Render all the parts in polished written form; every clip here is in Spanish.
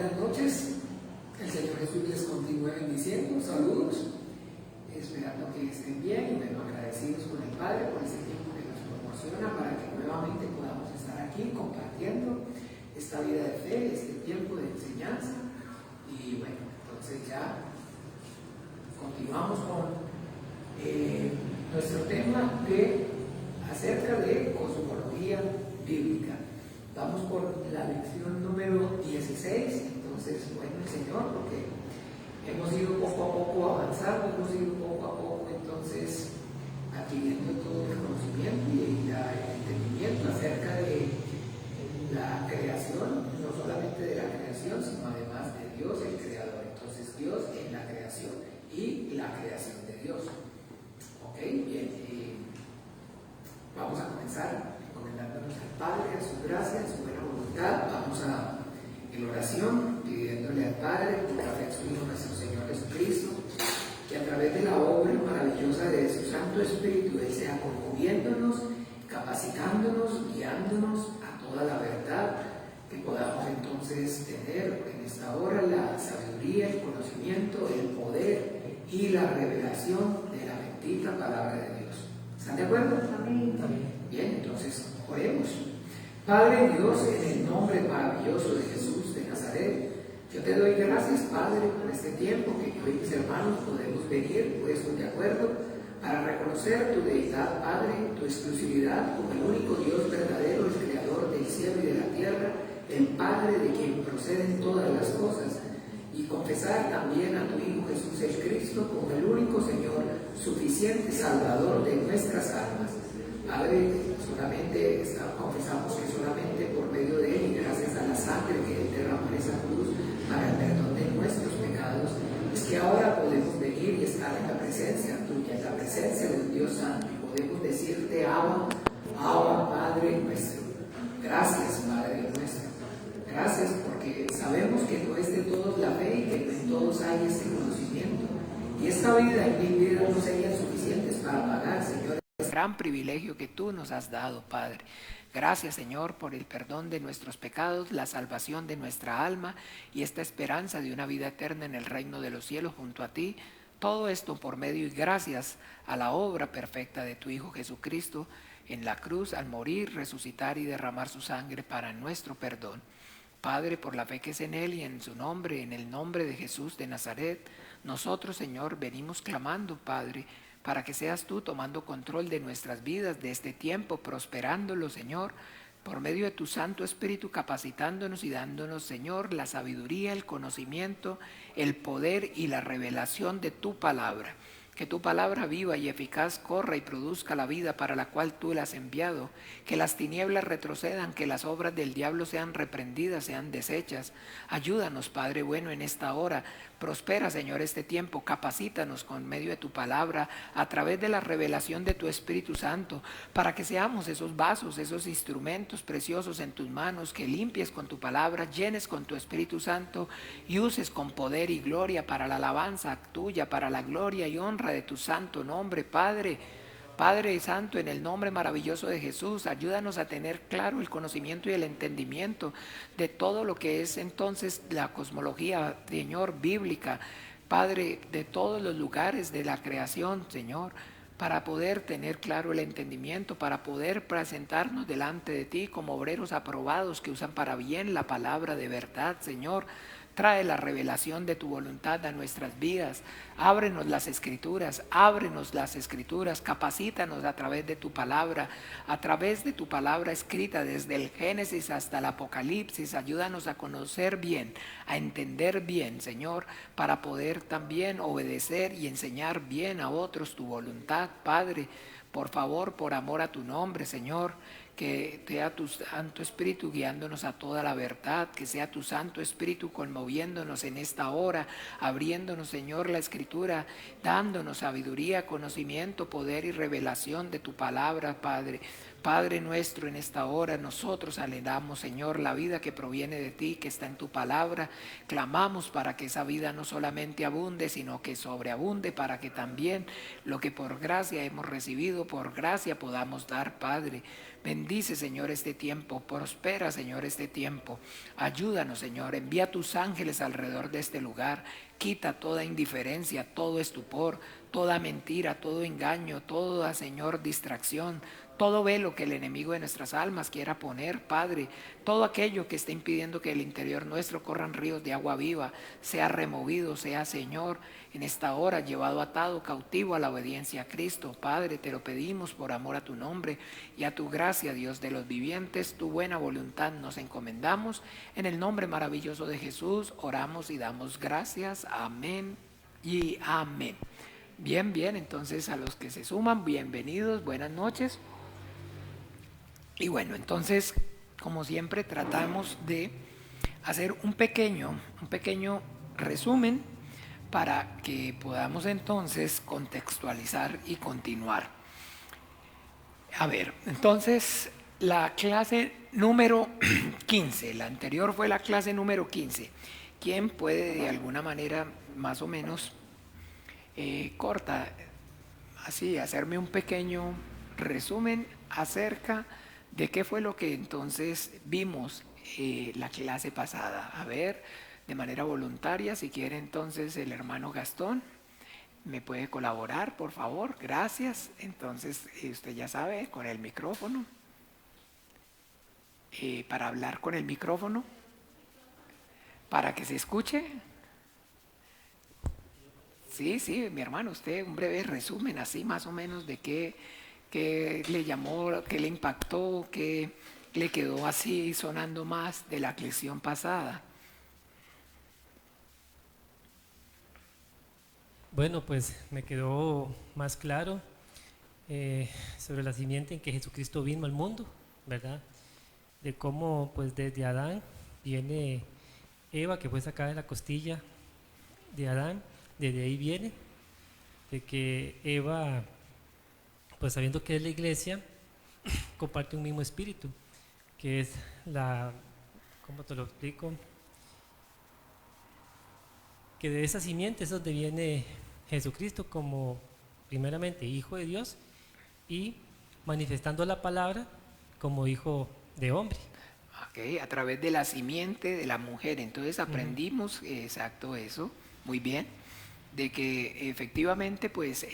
buenas noches. El Señor Jesús les continúe bendiciendo. Saludos. Esperando que estén bien y bueno, agradecidos con el Padre por ese tiempo que nos proporciona para que nuevamente podamos estar aquí compartiendo esta vida de fe, este tiempo de enseñanza. Y bueno, entonces ya continuamos con nuestro tema acerca de cosmología bíblica. Vamos por la lección número 16. Entonces, bueno, el Señor, porque hemos ido poco a poco avanzando, hemos ido poco a poco entonces adquiriendo todo el conocimiento y el entendimiento acerca de la creación, no solamente de la creación, sino además de Dios, el Creador. Entonces, Dios en la creación y la creación de Dios. Ok, bien, vamos a comenzar encomendándonos al Padre, a su gracia, a su buena voluntad. Vamos en oración, pidiéndole al Padre, por la fe de su Hijo nuestro Señor Jesucristo, que a través de la obra maravillosa de su Santo Espíritu, Él sea conmoviéndonos, capacitándonos, guiándonos a toda la verdad, que podamos entonces tener en esta hora la sabiduría, el conocimiento, el poder y la revelación de la bendita palabra de Dios. ¿Están de acuerdo? Amén. Bien, entonces oremos. Padre Dios, en el nombre maravilloso de Jesús de Nazaret, yo te doy gracias, Padre, por este tiempo que yo y mis hermanos podemos venir puestos de acuerdo para reconocer tu deidad, Padre, tu exclusividad como el único Dios verdadero, el Creador del cielo y de la tierra, el Padre de quien proceden todas las cosas, y confesar también a tu Hijo Jesús el Cristo como el único Señor, suficiente Salvador de nuestras almas. Padre, solamente confesamos que solamente por medio de Él y gracias a la sangre que Él derramó en esa cruz para el perdón de nuestros pecados, es que ahora podemos venir y estar en la presencia tuya, en la presencia de un Dios Santo, y podemos decirte: Abba, Abba, Padre nuestro. Gracias, Padre nuestro. Gracias porque sabemos que no es de todos la fe y que no en todos hay este conocimiento. Y esta vida y mi vida no serían suficientes para pagar, Señor, el gran privilegio que tú nos has dado, Padre. Gracias, Señor, por el perdón de nuestros pecados, la salvación de nuestra alma y esta esperanza de una vida eterna en el reino de los cielos junto a ti. Todo esto por medio y gracias a la obra perfecta de tu Hijo Jesucristo en la cruz, al morir, resucitar y derramar su sangre para nuestro perdón. Padre, por la fe que es en Él y en su nombre, en el nombre de Jesús de Nazaret, nosotros, Señor, venimos clamando, Padre, para que seas tú tomando control de nuestras vidas, de este tiempo, prosperándolo, Señor, por medio de tu Santo Espíritu, capacitándonos y dándonos, Señor, la sabiduría, el conocimiento, el poder y la revelación de tu palabra. Que tu palabra viva y eficaz corra y produzca la vida para la cual tú la has enviado. Que las tinieblas retrocedan, que las obras del diablo sean reprendidas, sean deshechas. Ayúdanos, Padre bueno, en esta hora. Prospera, Señor, este tiempo. Capacítanos con medio de tu palabra, a través de la revelación de tu Espíritu Santo, para que seamos esos vasos, esos instrumentos preciosos en tus manos, que limpies con tu palabra, llenes con tu Espíritu Santo y uses con poder y gloria para la alabanza tuya, para la gloria y honra de tu santo nombre, Padre. Padre Santo, en el nombre maravilloso de Jesús, ayúdanos a tener claro el conocimiento y el entendimiento de todo lo que es entonces la cosmología, Señor, bíblica, Padre, de todos los lugares de la creación, Señor, para poder tener claro el entendimiento, para poder presentarnos delante de ti como obreros aprobados que usan para bien la palabra de verdad, Señor. Trae la revelación de tu voluntad a nuestras vidas. Ábrenos las escrituras, capacítanos a través de tu palabra escrita desde el Génesis hasta el Apocalipsis. Ayúdanos a conocer bien, a entender bien, Señor, para poder también obedecer y enseñar bien a otros tu voluntad, Padre. Por favor, por amor a tu nombre, Señor, que sea tu Santo Espíritu guiándonos a toda la verdad, que sea tu Santo Espíritu conmoviéndonos en esta hora, abriéndonos, Señor, la Escritura, dándonos sabiduría, conocimiento, poder y revelación de tu palabra, Padre. Padre nuestro, en esta hora nosotros anhelamos, Señor, la vida que proviene de ti, que está en tu palabra. Clamamos para que esa vida no solamente abunde, sino que sobreabunde, para que también lo que por gracia hemos recibido, por gracia podamos dar, Padre. Bendito Bendice, Señor, este tiempo. Prospera, Señor, este tiempo. Ayúdanos, Señor. Envía tus ángeles alrededor de este lugar. Quita toda indiferencia, todo estupor, toda mentira, todo engaño, toda, Señor, distracción, todo velo que el enemigo de nuestras almas quiera poner, Padre, todo aquello que esté impidiendo que el interior nuestro corran ríos de agua viva, sea removido, sea, Señor, en esta hora llevado atado, cautivo a la obediencia a Cristo. Padre, te lo pedimos por amor a tu nombre y a tu gracia, Dios de los vivientes, tu buena voluntad nos encomendamos. En el nombre maravilloso de Jesús oramos y damos gracias. Amén y amén. Bien, bien, entonces a los que se suman, bienvenidos, buenas noches. Y bueno, entonces, como siempre, tratamos de hacer un pequeño resumen para que podamos entonces contextualizar y continuar. A ver, entonces la clase número 15, la anterior fue la clase número 15. ¿Quién puede de alguna manera más o menos corta, así, hacerme un pequeño resumen acerca de qué fue lo que entonces vimos la clase pasada? A ver, de manera voluntaria, si quiere entonces el hermano Gastón, ¿me puede colaborar, por favor? Gracias. Entonces, usted ya sabe, con el micrófono, para hablar con el micrófono, para que se escuche. Sí, sí, mi hermano, usted un breve resumen así más o menos de qué le llamó, qué le impactó, qué le quedó así sonando más de la lección pasada. Bueno, pues me quedó más claro sobre la simiente en que Jesucristo vino al mundo, ¿verdad? De cómo pues desde Adán viene Eva, que fue sacada de la costilla de Adán, desde ahí viene, de que Eva, pues sabiendo que es la iglesia, comparte un mismo espíritu, que es ¿cómo te lo explico? Que de esa simiente es donde viene Jesucristo como primeramente Hijo de Dios y manifestando la palabra como Hijo de hombre. Okay, a través de la simiente de la mujer. Entonces Uh-huh. aprendimos exacto eso, muy bien, de que efectivamente pues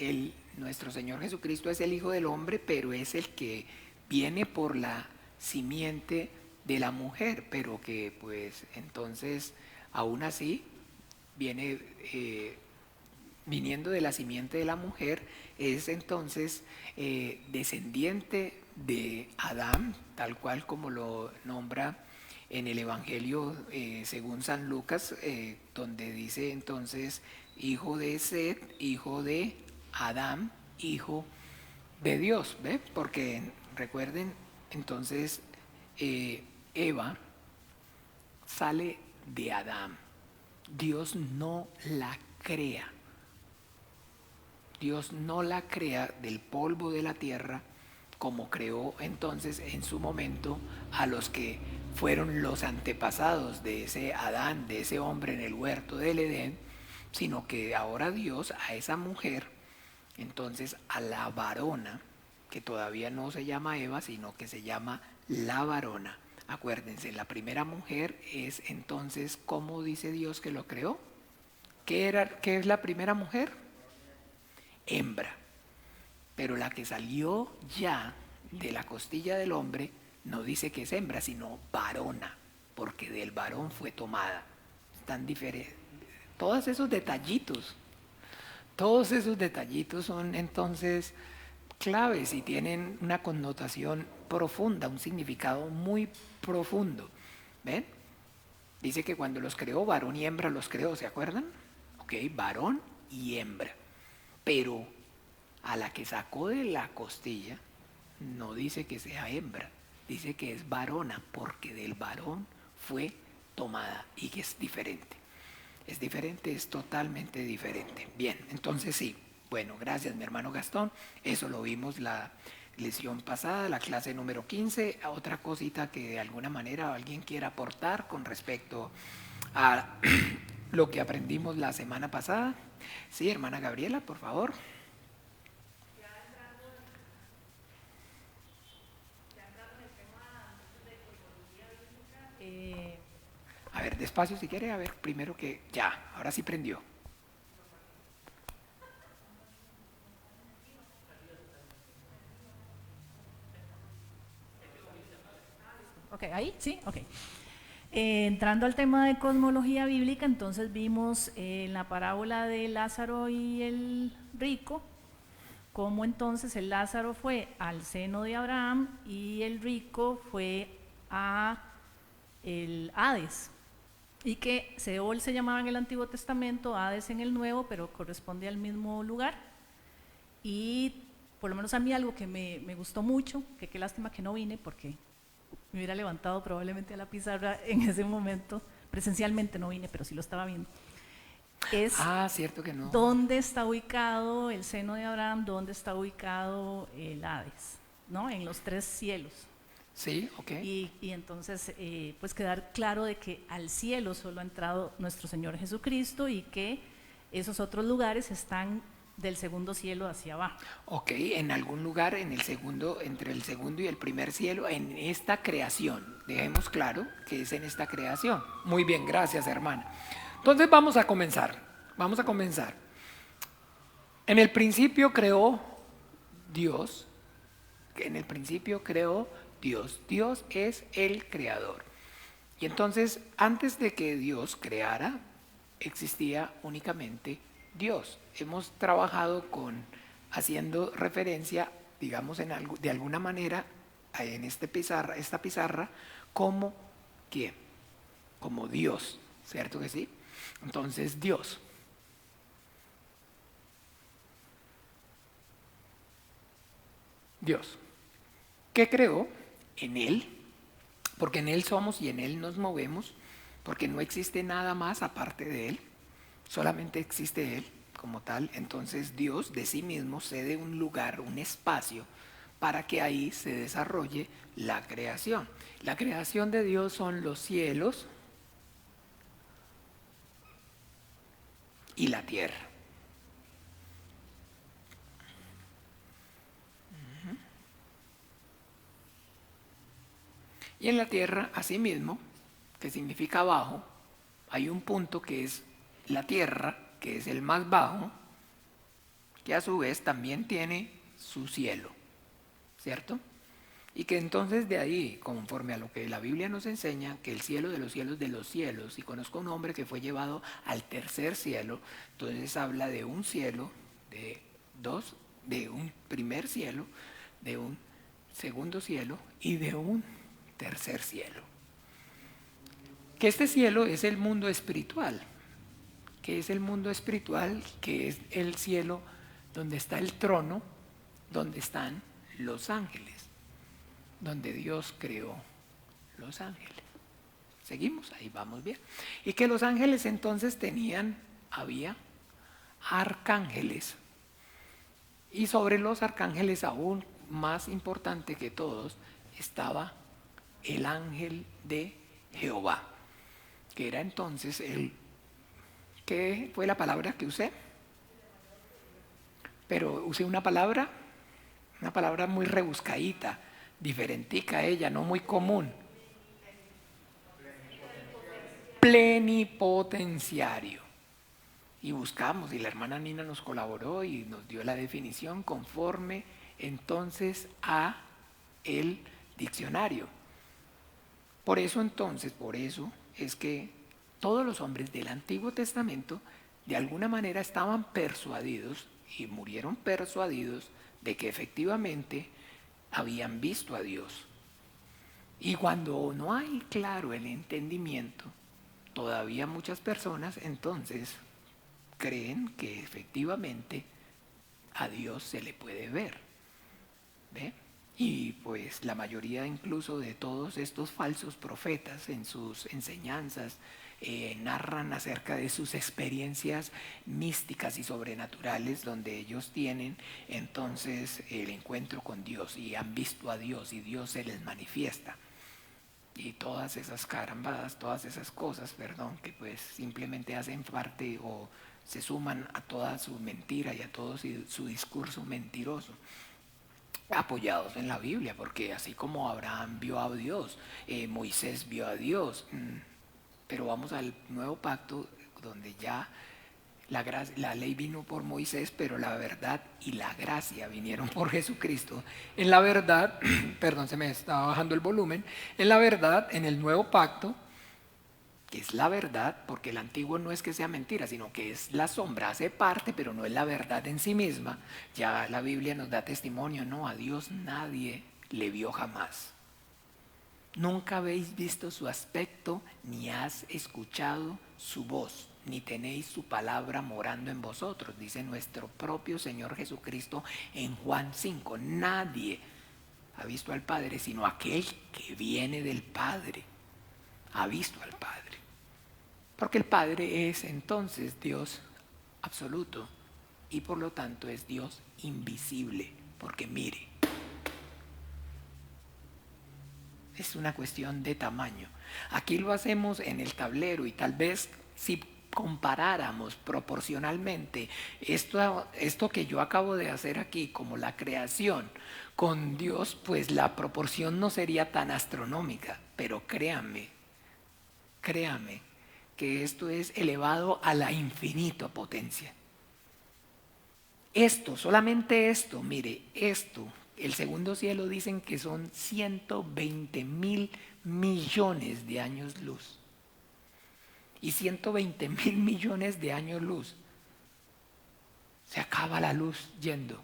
nuestro Señor Jesucristo es el Hijo del Hombre, pero es el que viene por la simiente de la mujer, pero que pues entonces aún así viene viniendo de la simiente de la mujer, es entonces descendiente de Adán, tal cual como lo nombra en el Evangelio según San Lucas, donde dice entonces hijo de Set, hijo de Adán, hijo de Dios, ¿ve? Porque recuerden, entonces Eva sale de Adán. Dios no la crea. Dios no la crea del polvo de la tierra como creó entonces en su momento a los que fueron los antepasados de ese Adán, de ese hombre en el huerto del Edén, sino que ahora Dios a esa mujer, entonces a la varona, que todavía no se llama Eva, sino que se llama la varona. Acuérdense, la primera mujer es entonces, ¿cómo dice Dios que lo creó? ¿Qué es la primera mujer? Hembra. Pero la que salió ya de la costilla del hombre no dice que es hembra, sino varona, porque del varón fue tomada. Están diferentes. Todos esos detallitos son entonces claves y tienen una connotación profunda, un significado muy profundo. ¿Ven? Dice que cuando los creó, varón y hembra los creó, ¿se acuerdan? Ok, varón y hembra. Pero a la que sacó de la costilla no dice que sea hembra, dice que es varona, porque del varón fue tomada y que es diferente. Es diferente, es totalmente diferente. Bien, entonces sí, bueno, gracias mi hermano Gastón, eso lo vimos la lección pasada, la clase número 15. Otra cosita que de alguna manera alguien quiera aportar con respecto a lo que aprendimos la semana pasada. Sí, hermana Gabriela, por favor. A ver, despacio si quiere, a ver, primero que ya, ahora sí prendió. Ok, ahí, sí, ok. Entrando al tema de cosmología bíblica, entonces vimos en la parábola de Lázaro y el rico, cómo entonces el Lázaro fue al seno de Abraham y el rico fue a el Hades, y que Seol se llamaba en el Antiguo Testamento, Hades en el Nuevo, pero corresponde al mismo lugar. Y por lo menos a mí algo que me gustó mucho, que qué lástima que no vine porque me hubiera levantado probablemente a la pizarra en ese momento, presencialmente no vine, pero sí lo estaba viendo, es Cierto que no. dónde está ubicado el seno de Abraham, dónde está ubicado el Hades, ¿no? En los tres cielos. Sí, ok. Y entonces, pues quedar claro de que al cielo solo ha entrado nuestro Señor Jesucristo y que esos otros lugares están del segundo cielo hacia abajo. Ok, en algún lugar en el segundo, entre el segundo y el primer cielo, en esta creación. Dejemos claro que es en esta creación. Muy bien, gracias, hermana. Entonces vamos a comenzar. Vamos a comenzar. En el principio creó Dios. En el principio creó Dios. Dios es el creador. Y entonces, antes de que Dios creara, existía únicamente Dios. Hemos trabajado haciendo referencia, digamos, de alguna manera, en esta pizarra, como ¿quién? Como Dios, ¿cierto que sí? Entonces, Dios. Dios. ¿Qué creó? En Él, porque en Él somos y en Él nos movemos, porque no existe nada más aparte de Él, solamente existe Él como tal. Entonces Dios de sí mismo cede un lugar, un espacio, para que ahí se desarrolle la creación. La creación de Dios son los cielos y la tierra. Y en la tierra, asimismo, que significa abajo, hay un punto que es la tierra, que es el más bajo, que a su vez también tiene su cielo, ¿cierto? Y que entonces de ahí, conforme a lo que la Biblia nos enseña, que el cielo de los cielos, y conozco un hombre que fue llevado al tercer cielo, entonces habla de un cielo, de dos, de un primer cielo, de un segundo cielo y de un tercer cielo. Que este cielo es el mundo espiritual, que es el mundo espiritual, que es el cielo donde está el trono, donde están los ángeles, donde Dios creó los ángeles. Seguimos, ahí vamos bien. Y que los ángeles entonces había arcángeles. Y sobre los arcángeles, aún más importante que todos, estaba el ángel de Jehová, que era entonces ¿qué fue la palabra que usé? Pero usé una palabra muy rebuscadita, diferentica ella, no muy común. Plenipotenciario. Y buscamos, y la hermana Nina nos colaboró y nos dio la definición conforme entonces a el diccionario. Por eso es que todos los hombres del Antiguo Testamento de alguna manera estaban persuadidos y murieron persuadidos de que efectivamente habían visto a Dios. Y cuando no hay claro el entendimiento, todavía muchas personas entonces creen que efectivamente a Dios se le puede ver. ¿Ve? Y pues la mayoría incluso de todos estos falsos profetas en sus enseñanzas narran acerca de sus experiencias místicas y sobrenaturales, donde ellos tienen entonces el encuentro con Dios y han visto a Dios y Dios se les manifiesta. Y todas esas carambadas, todas esas cosas, que pues simplemente hacen parte o se suman a toda su mentira y a todo su discurso mentiroso. apoyados en la Biblia, porque así como Abraham vio a Dios, Moisés vio a Dios, pero vamos al nuevo pacto donde ya la ley vino por Moisés, pero la verdad y la gracia vinieron por Jesucristo. En la verdad, perdón, se me estaba bajando el volumen, en la verdad, en el nuevo pacto, que es la verdad, porque el antiguo no es que sea mentira, sino que es la sombra, hace parte, pero no es la verdad en sí misma. Ya la Biblia nos da testimonio, no, a Dios nadie le vio jamás. Nunca habéis visto su aspecto, ni has escuchado su voz, ni tenéis su palabra morando en vosotros, dice nuestro propio Señor Jesucristo en Juan 5. Nadie ha visto al Padre, sino aquel que viene del Padre ha visto al Padre. Porque el Padre es entonces Dios absoluto y por lo tanto es Dios invisible, porque mire, es una cuestión de tamaño. Aquí lo hacemos en el tablero y tal vez si comparáramos proporcionalmente esto que yo acabo de hacer aquí como la creación con Dios, pues la proporción no sería tan astronómica, pero créame que esto es elevado a la infinita potencia. Esto, solamente esto, mire, esto, el segundo cielo dicen que son 120.000 millones de años luz. Y 120.000 millones de años luz, se acaba la luz yendo.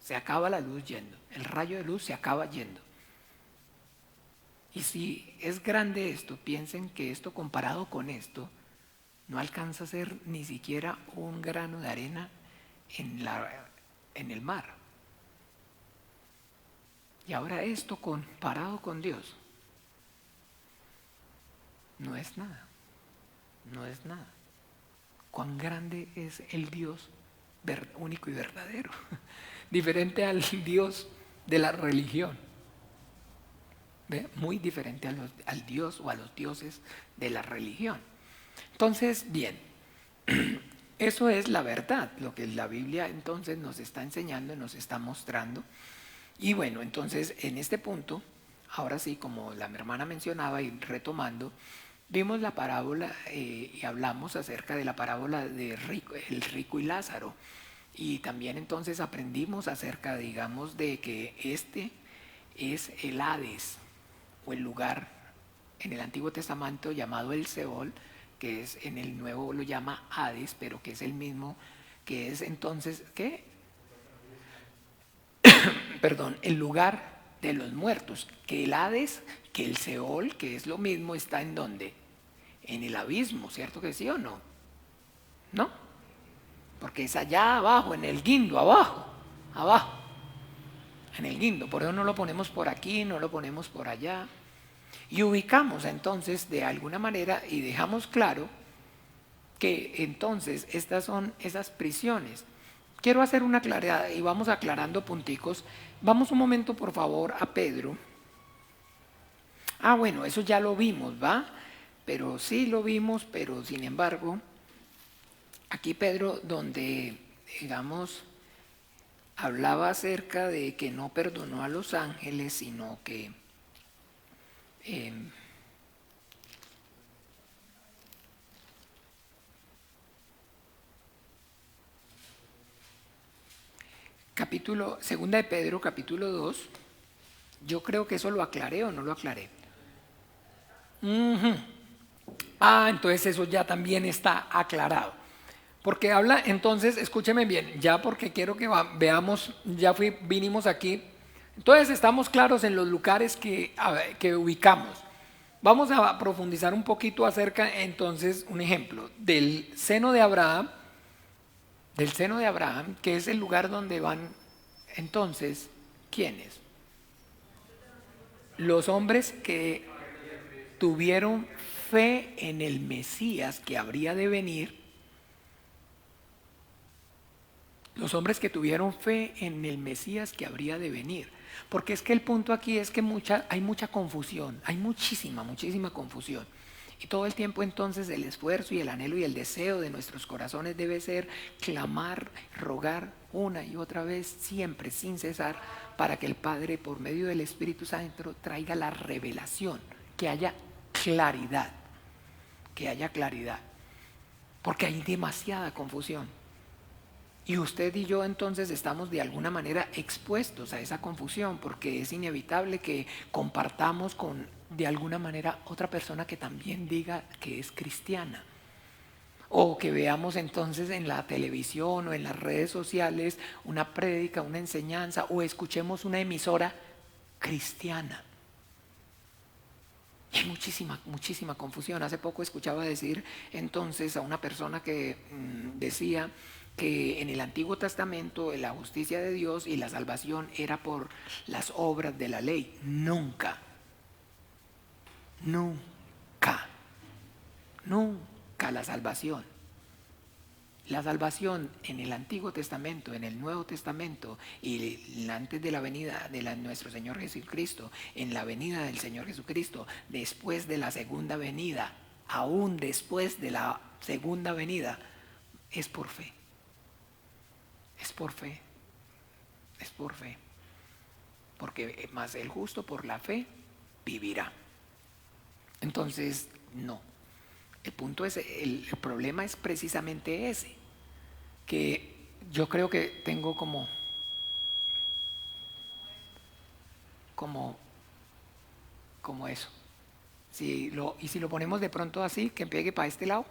Se acaba la luz yendo. El rayo de luz se acaba yendo. Y si es grande esto, piensen que esto comparado con esto no alcanza a ser ni siquiera un grano de arena en el mar. Y ahora esto comparado con Dios no es nada. No es nada. Cuán grande es el Dios único y verdadero. Diferente al Dios de la religión. ¿Ve? Muy diferente al Dios o a los dioses de la religión. Entonces, bien, eso es la verdad, lo que la Biblia entonces nos está enseñando, nos está mostrando. Y bueno, entonces en este punto, ahora sí, como la hermana mencionaba y retomando, vimos la parábola y hablamos acerca de la parábola de el rico y Lázaro. Y también entonces aprendimos acerca, digamos, de que este es el Hades, o el lugar en el Antiguo Testamento llamado el Seol, que es en el Nuevo lo llama Hades, pero que es el mismo, que es entonces, ¿qué? Perdón, el lugar de los muertos, que el Hades, que el Seol, que es lo mismo, está en ¿dónde? En el abismo, ¿cierto que sí o no? ¿No? Porque es allá abajo, en el guindo, abajo, en el guindo. Por eso no lo ponemos por aquí, no lo ponemos por allá. Y ubicamos entonces de alguna manera y dejamos claro que entonces estas son esas prisiones. Quiero hacer una claridad y vamos aclarando punticos. Vamos un momento por favor a Pedro. Bueno, eso ya lo vimos, ¿va? Pero sí lo vimos, pero sin embargo, aquí Pedro donde, digamos, hablaba acerca de que no perdonó a los ángeles, sino que segunda de Pedro, capítulo 2, yo creo que eso lo aclaré o no lo aclaré. Entonces eso ya también está aclarado. Porque habla, entonces, escúcheme bien, ya porque quiero que veamos, vinimos aquí. Entonces estamos claros en los lugares que ubicamos. Vamos a profundizar un poquito acerca, entonces, un ejemplo, del seno de Abraham, que es el lugar donde van, entonces, ¿quiénes? Los hombres que tuvieron fe en el Mesías que habría de venir. Los hombres que tuvieron fe en el Mesías que habría de venir. Porque es que el punto aquí es que hay mucha confusión, hay muchísima confusión. Y todo el tiempo entonces el esfuerzo y el anhelo y el deseo de nuestros corazones debe ser clamar, rogar una y otra vez, siempre sin cesar, para que el Padre por medio del Espíritu Santo traiga la revelación, que haya claridad, porque hay demasiada confusión. Y usted y yo entonces estamos de alguna manera expuestos a esa confusión, porque es inevitable que compartamos con de alguna manera otra persona que también diga que es cristiana. O que veamos entonces en la televisión o en las redes sociales una prédica, una enseñanza, o escuchemos una emisora cristiana. Y hay muchísima confusión. Hace poco escuchaba decir entonces a una persona que decía que en el Antiguo Testamento la justicia de Dios y la salvación era por las obras de la ley. Nunca la salvación. La salvación en el Antiguo Testamento, en el Nuevo Testamento y antes de la venida de nuestro Señor Jesucristo, en la venida del Señor Jesucristo, después de la segunda venida, aún después de la segunda venida, es por fe. Es por fe. Porque más el justo por la fe vivirá. Entonces, no. El punto es, el problema es precisamente ese, que yo creo que tengo como eso. Y si lo ponemos de pronto así, que pegue para este lado.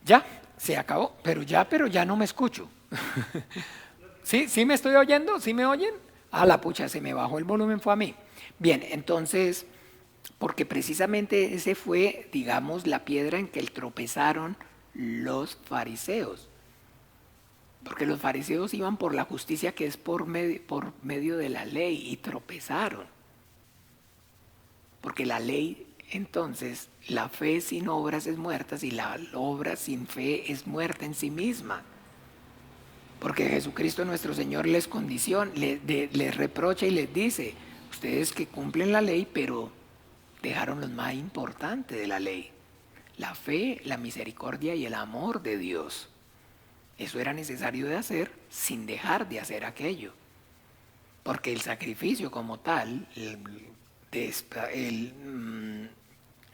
Ya, se acabó, pero ya no me escucho. ¿Sí me estoy oyendo? ¿Sí me oyen? La pucha, se me bajó el volumen, fue a mí. Bien, entonces, porque precisamente ese fue, digamos, la piedra en que tropezaron los fariseos. Porque los fariseos iban por la justicia que es por medio de la ley y tropezaron. Porque la ley, entonces, la fe sin obras es muerta, y la obra sin fe es muerta en sí misma. Porque Jesucristo nuestro Señor les reprocha y les dice, ustedes que cumplen la ley, pero dejaron lo más importante de la ley, la fe, la misericordia y el amor de Dios. Eso era necesario de hacer sin dejar de hacer aquello. Porque el sacrificio como tal,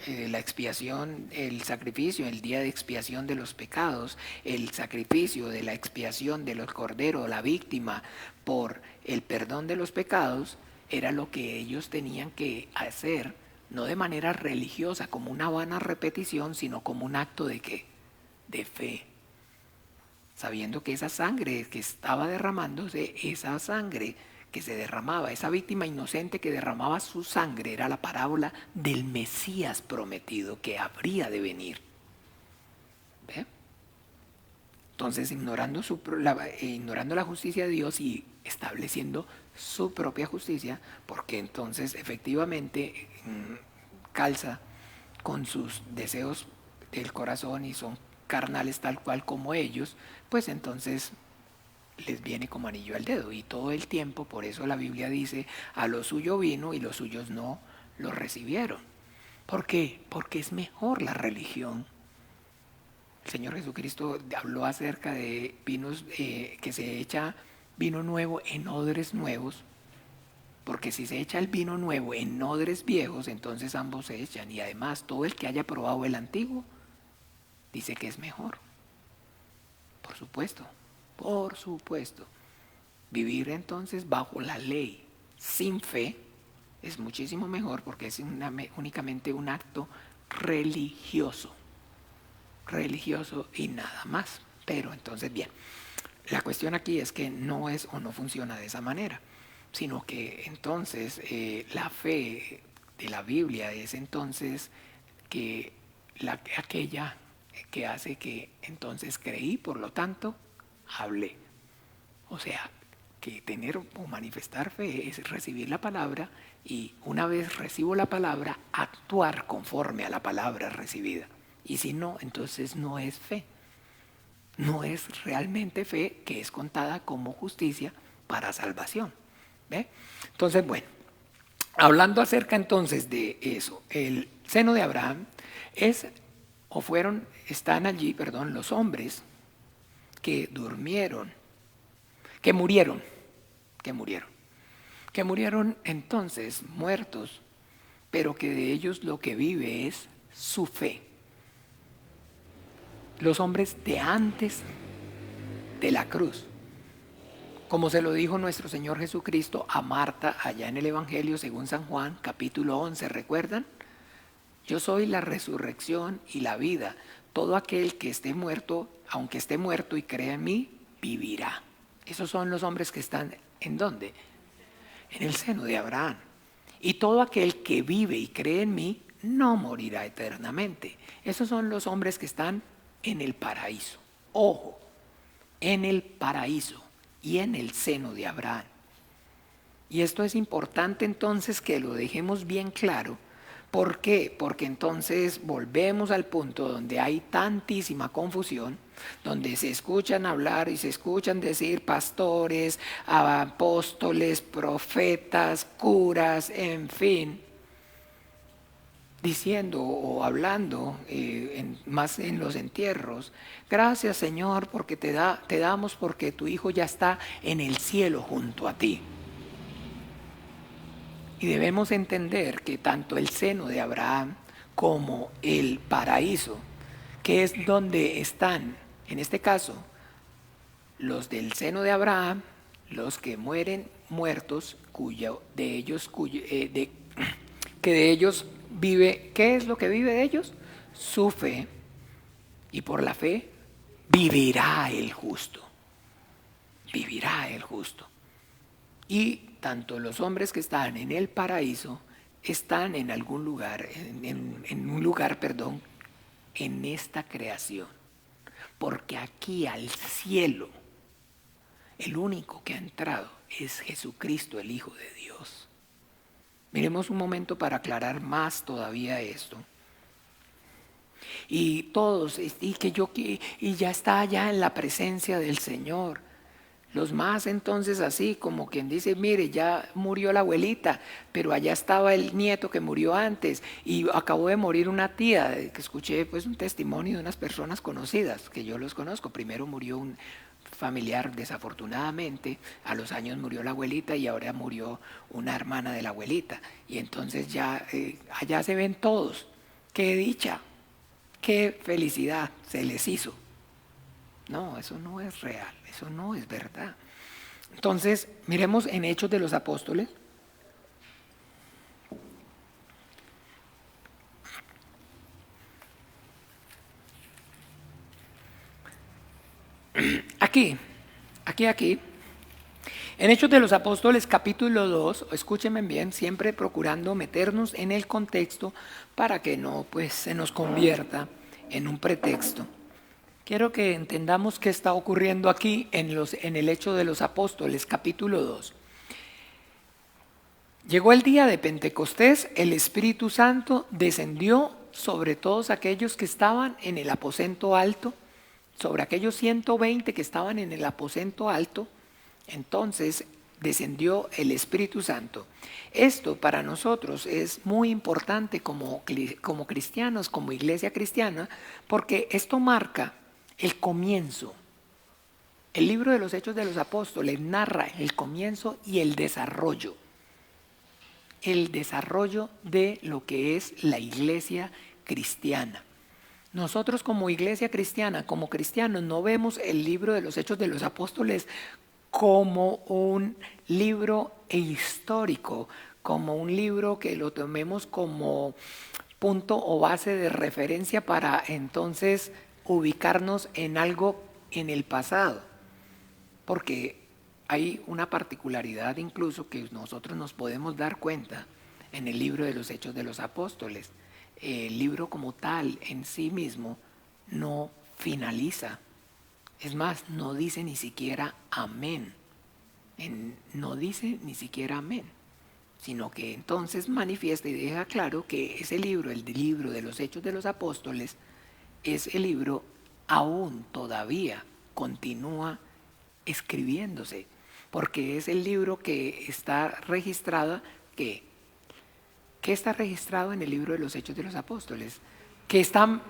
la expiación, el sacrificio, el día de expiación de los pecados, el sacrificio de la expiación de los corderos, la víctima por el perdón de los pecados, era lo que ellos tenían que hacer, no de manera religiosa, como una vana repetición, sino como un acto de ¿qué? De fe. Sabiendo que esa sangre que estaba derramándose, esa sangre que se derramaba, esa víctima inocente que derramaba su sangre, era la parábola del Mesías prometido que habría de venir. ¿Ve? Entonces, ignorando la justicia de Dios y estableciendo su propia justicia, porque entonces efectivamente calza con sus deseos del corazón y son carnales tal cual como ellos, pues entonces les viene como anillo al dedo. Y todo el tiempo, por eso la Biblia dice, a lo suyo vino y los suyos no lo recibieron. ¿Por qué? Porque es mejor la religión. El Señor Jesucristo habló acerca de vinos, que se echa vino nuevo en odres nuevos, porque si se echa el vino nuevo en odres viejos, entonces ambos se echan. Y además, todo el que haya probado el antiguo dice que es mejor. Por supuesto. Vivir entonces bajo la ley sin fe es muchísimo mejor, porque es únicamente un acto religioso y nada más. Pero entonces, bien, la cuestión aquí es que no es o no funciona de esa manera, sino que entonces la fe de la Biblia es entonces que aquella que hace que entonces creí, por lo tanto hablé. O sea, que tener o manifestar fe es recibir la palabra, y una vez recibo la palabra, actuar conforme a la palabra recibida. Y si no, entonces no es fe. No es realmente fe, que es contada como justicia para salvación. ¿Ve? Entonces, bueno, hablando acerca entonces de eso, el seno de Abraham están allí, los hombres que durmieron, que murieron entonces muertos, pero que de ellos lo que vive es su fe. Los hombres de antes de la cruz, como se lo dijo nuestro Señor Jesucristo a Marta allá en el Evangelio según San Juan, capítulo 11, ¿recuerdan? Yo soy la resurrección y la vida. Todo aquel que esté muerto, aunque esté muerto y crea en mí, vivirá. Esos son los hombres que están, ¿en dónde? En el seno de Abraham. Y todo aquel que vive y cree en mí, no morirá eternamente. Esos son los hombres que están en el paraíso. Ojo, en el paraíso y en el seno de Abraham. Y esto es importante entonces que lo dejemos bien claro. ¿Por qué? Porque entonces volvemos al punto donde hay tantísima confusión, donde se escuchan hablar y se escuchan decir pastores, apóstoles, profetas, curas, en fin, diciendo o hablando más en los entierros: gracias Señor porque te damos porque tu hijo ya está en el cielo junto a ti. Y debemos entender que tanto el seno de Abraham como el paraíso, que es donde están, en este caso, los del seno de Abraham, los que mueren muertos, que de ellos vive, ¿qué es lo que vive de ellos? Su fe, y por la fe vivirá el justo. Vivirá el justo. Y tanto los hombres que están en el paraíso están en algún lugar, en un lugar, en esta creación. Porque aquí al cielo, el único que ha entrado es Jesucristo, el Hijo de Dios. Miremos un momento para aclarar más todavía esto. Y todos, y ya está allá en la presencia del Señor. Los más entonces así como quien dice: mire, ya murió la abuelita, pero allá estaba el nieto que murió antes, y acabó de morir una tía, que escuché un testimonio de unas personas conocidas, que yo los conozco. Primero murió un familiar desafortunadamente, a los años murió la abuelita y ahora murió una hermana de la abuelita, y entonces ya allá se ven todos. ¡Qué dicha! ¡Qué felicidad se les hizo! No, eso no es real, eso no es verdad. Entonces, miremos en Hechos de los Apóstoles. Aquí. En Hechos de los Apóstoles, capítulo 2, escúchenme bien, siempre procurando meternos en el contexto para que no se nos convierta en un pretexto. Quiero que entendamos qué está ocurriendo aquí en el Hecho de los Apóstoles, capítulo 2. Llegó el día de Pentecostés, el Espíritu Santo descendió sobre todos aquellos que estaban en el aposento alto, sobre aquellos 120 que estaban en el aposento alto. Entonces descendió el Espíritu Santo. Esto para nosotros es muy importante como cristianos, como iglesia cristiana, porque esto marca el comienzo. El libro de los Hechos de los Apóstoles narra el comienzo y el desarrollo de lo que es la iglesia cristiana. Nosotros como iglesia cristiana, como cristianos, no vemos el libro de los Hechos de los Apóstoles como un libro histórico, como un libro que lo tomemos como punto o base de referencia para entonces ubicarnos en algo en el pasado, porque hay una particularidad incluso que nosotros nos podemos dar cuenta en el libro de los Hechos de los Apóstoles. El libro como tal en sí mismo no finaliza, es más, no dice ni siquiera amén, no dice ni siquiera amén, sino que entonces manifiesta y deja claro que ese libro, el libro de los Hechos de los Apóstoles, es el libro aún todavía continúa escribiéndose, porque es el libro que está registrado que ¿Qué está registrado en el libro de los Hechos de los Apóstoles? Que están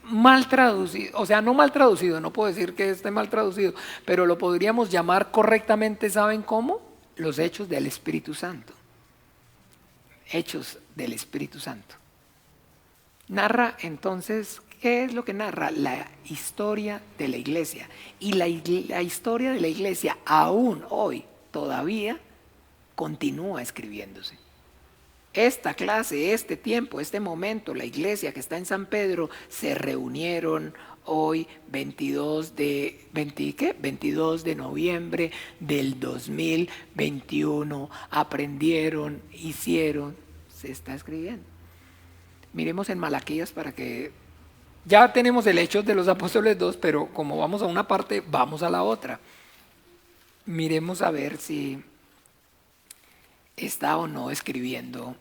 mal traducido, o sea, no mal traducido, no puedo decir que esté mal traducido, pero lo podríamos llamar correctamente, ¿saben cómo? Los hechos del Espíritu Santo. Hechos del Espíritu Santo. Narra entonces, ¿qué es lo que narra? La historia de la iglesia. Y la historia de la iglesia aún hoy, todavía, continúa escribiéndose. Esta clase, este tiempo, este momento, la iglesia que está en San Pedro, se reunieron hoy 22 de noviembre del 2021, aprendieron, hicieron, se está escribiendo. Miremos en Malaquías para que, ya tenemos el Hechos de los Apóstoles 2, pero como vamos a una parte, vamos a la otra. Miremos a ver si está o no escribiendo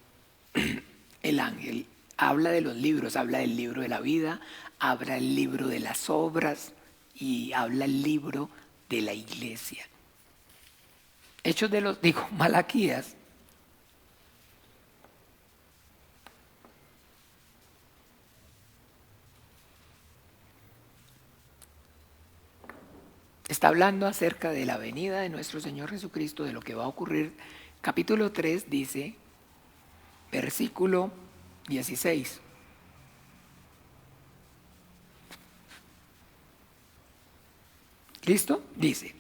el ángel. Habla de los libros, habla del libro de la vida, habla del libro de las obras y habla el libro de la iglesia. Hechos de los, Malaquías. Está hablando acerca de la venida de nuestro Señor Jesucristo, de lo que va a ocurrir. Capítulo 3 dice, versículo 16. ¿Listo? Dice,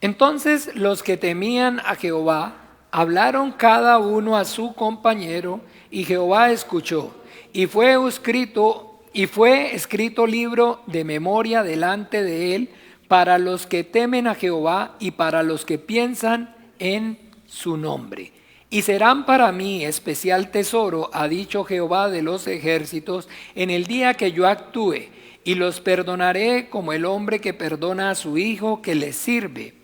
entonces los que temían a Jehová hablaron cada uno a su compañero, y Jehová escuchó, y fue escrito libro de memoria delante de él para los que temen a Jehová y para los que piensan en su nombre. Y serán para mí especial tesoro, ha dicho Jehová de los ejércitos, en el día que yo actúe, y los perdonaré como el hombre que perdona a su hijo que le sirve.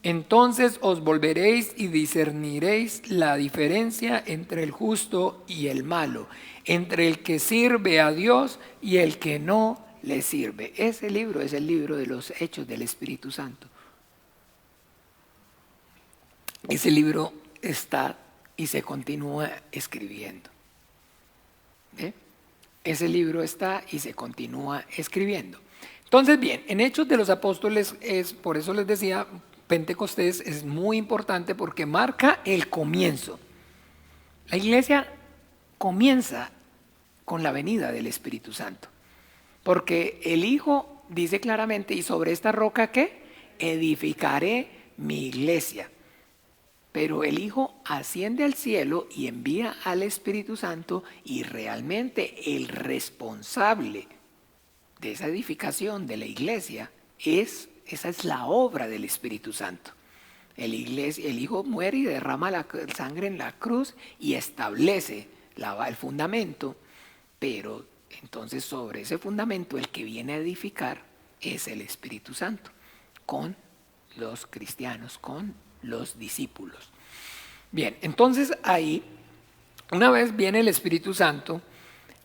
Entonces os volveréis y discerniréis la diferencia entre el justo y el malo, entre el que sirve a Dios y el que no le sirve. Ese libro es el libro de los Hechos del Espíritu Santo. Ese libro está y se continúa escribiendo. Ese libro está y se continúa escribiendo. Entonces, bien, en Hechos de los Apóstoles, por eso les decía, Pentecostés es muy importante porque marca el comienzo. La iglesia comienza con la venida del Espíritu Santo. Porque el Hijo dice claramente, y sobre esta roca, ¿qué? Edificaré mi iglesia. Pero el Hijo asciende al cielo y envía al Espíritu Santo, y realmente el responsable de esa edificación de la iglesia esa es la obra del Espíritu Santo. El Hijo muere y derrama la sangre en la cruz y establece el fundamento, pero entonces sobre ese fundamento el que viene a edificar es el Espíritu Santo, con los cristianos, con los discípulos. Bien, entonces ahí, una vez viene el Espíritu Santo,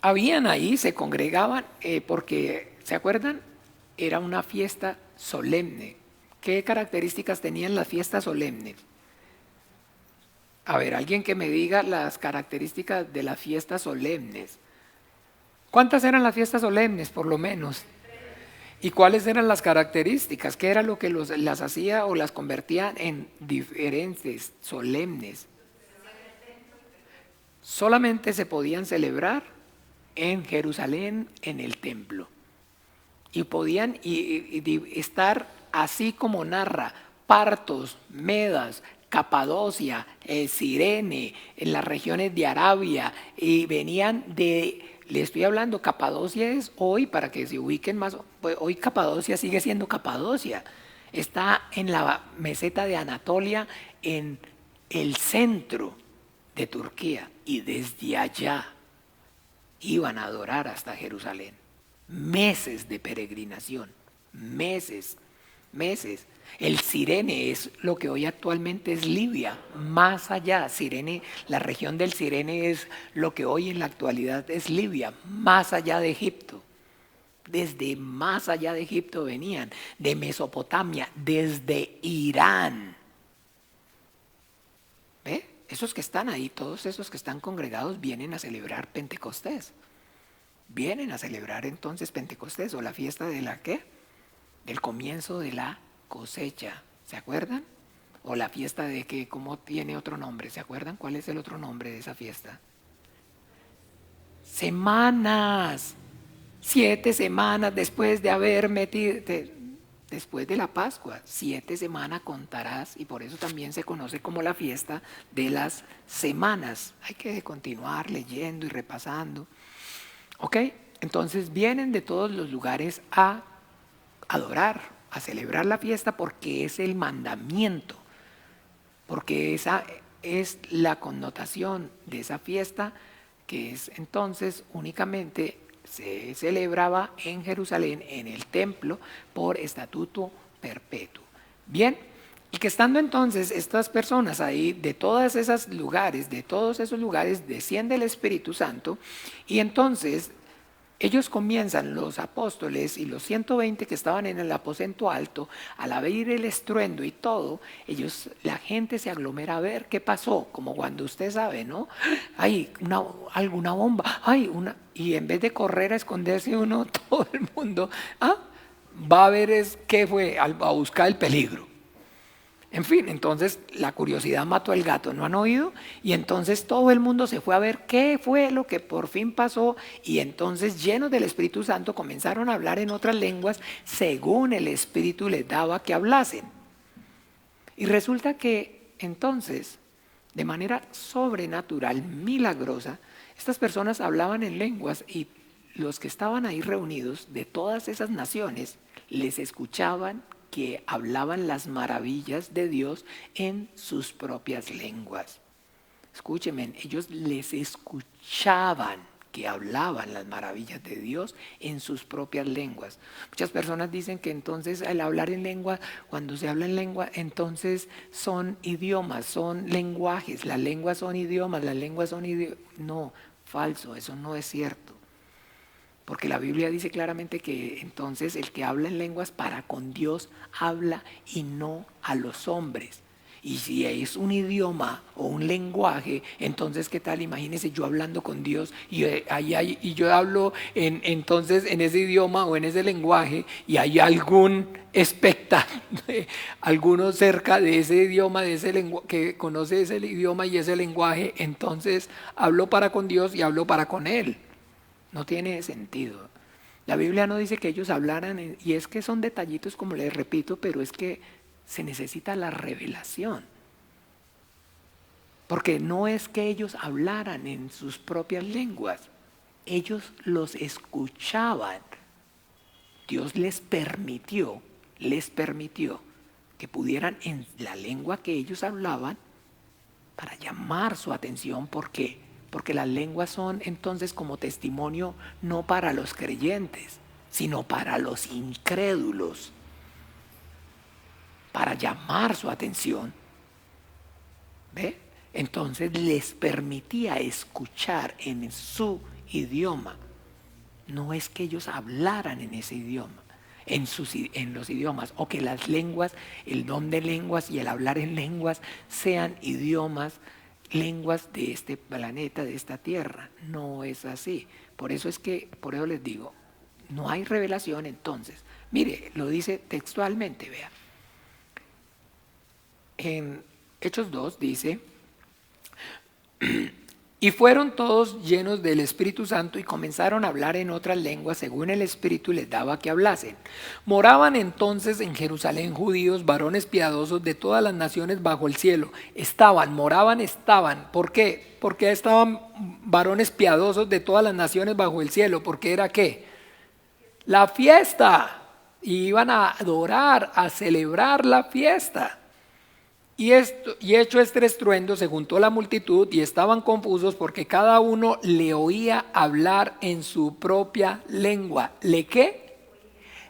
habían ahí, se congregaban, porque, ¿se acuerdan? Era una fiesta solemne. ¿Qué características tenían las fiestas solemnes? A ver, alguien que me diga las características de las fiestas solemnes. ¿Cuántas eran las fiestas solemnes, por lo menos? ¿Y cuáles eran las características? ¿Qué era lo que las hacía o las convertía en diferentes, solemnes? Solamente se podían celebrar en Jerusalén, en el templo. Y podían estar así como narra, Partos, Medas, Capadocia, Cirene, en las regiones de Arabia, y venían le estoy hablando, Capadocia es hoy, para que se ubiquen más, pues hoy Capadocia sigue siendo Capadocia, está en la meseta de Anatolia, en el centro de Turquía, y desde allá iban a adorar hasta Jerusalén. Meses de peregrinación, meses. El Cirene es lo que hoy actualmente es Libia, más allá. Cirene, la región del Cirene es lo que hoy en la actualidad es Libia, más allá de Egipto. Desde más allá de Egipto venían, de Mesopotamia, desde Irán. ¿Ve? esos que están ahí, todos esos que están congregados vienen a celebrar Pentecostés. Vienen a celebrar entonces Pentecostés o la fiesta de la ¿qué? Del comienzo de la cosecha. ¿Se acuerdan? O la fiesta de que, ¿cómo tiene otro nombre? ¿Se acuerdan cuál es el otro nombre de esa fiesta? Semanas. 7 semanas después de haber metido, después de la Pascua, 7 semanas contarás, y por eso también se conoce como la fiesta de las semanas. Hay que continuar leyendo y repasando. ¿Ok? Entonces vienen de todos los lugares a adorar, a celebrar la fiesta porque es el mandamiento, porque esa es la connotación de esa fiesta, que es entonces únicamente se celebraba en Jerusalén, en el templo, por estatuto perpetuo. Bien, y que estando entonces estas personas ahí, de todos esos lugares, desciende el Espíritu Santo, y entonces ellos comienzan, los apóstoles y los 120 que estaban en el aposento alto, al oír el estruendo y todo, la gente se aglomera a ver qué pasó, como cuando usted sabe, ¿no? Hay alguna bomba, y en vez de correr a esconderse uno, todo el mundo va a ver qué fue, a buscar el peligro. En fin, entonces la curiosidad mató al gato, ¿no han oído? Y entonces todo el mundo se fue a ver qué fue lo que por fin pasó, y entonces llenos del Espíritu Santo comenzaron a hablar en otras lenguas según el Espíritu les daba que hablasen. Y resulta que entonces, de manera sobrenatural, milagrosa, estas personas hablaban en lenguas y los que estaban ahí reunidos de todas esas naciones les escuchaban que hablaban las maravillas de Dios en sus propias lenguas. Escúchenme, ellos les escuchaban que hablaban las maravillas de Dios en sus propias lenguas. Muchas personas dicen que entonces al hablar en lengua, cuando se habla en lengua, entonces son idiomas, son lenguajes, las lenguas son idiomas, No, falso, eso no es cierto. Porque la Biblia dice claramente que entonces el que habla en lenguas para con Dios habla y no a los hombres. Y si es un idioma o un lenguaje, entonces ¿qué tal? Imagínense yo hablando con Dios y yo hablo entonces en ese idioma o en ese lenguaje, y hay algún expectante, alguno cerca de ese idioma, que conoce ese idioma y ese lenguaje, entonces hablo para con Dios y hablo para con Él. No tiene sentido. La Biblia no dice que ellos hablaran, y es que son detallitos, como les repito, pero es que se necesita la revelación. Porque no es que ellos hablaran en sus propias lenguas, ellos los escuchaban. Dios les permitió que pudieran en la lengua que ellos hablaban para llamar su atención. ¿Por qué? Porque las lenguas son entonces como testimonio no para los creyentes, sino para los incrédulos, para llamar su atención. ¿Ve? Entonces les permitía escuchar en su idioma. No es que ellos hablaran en ese idioma, en los idiomas, o que las lenguas, el don de lenguas y el hablar en lenguas sean lenguas de este planeta, de esta tierra. No es así. Por eso les digo, no hay revelación entonces. Mire, lo dice textualmente, vea. En Hechos 2 dice: y fueron todos llenos del Espíritu Santo y comenzaron a hablar en otras lenguas según el Espíritu les daba que hablasen. Moraban entonces en Jerusalén judíos, varones piadosos de todas las naciones bajo el cielo. Estaban. ¿Por qué? Porque estaban varones piadosos de todas las naciones bajo el cielo. Porque era ¿qué? La fiesta. Y iban a adorar, a celebrar la fiesta. Y hecho este estruendo, se juntó la multitud y estaban confusos porque cada uno le oía hablar en su propia lengua. ¿Le qué?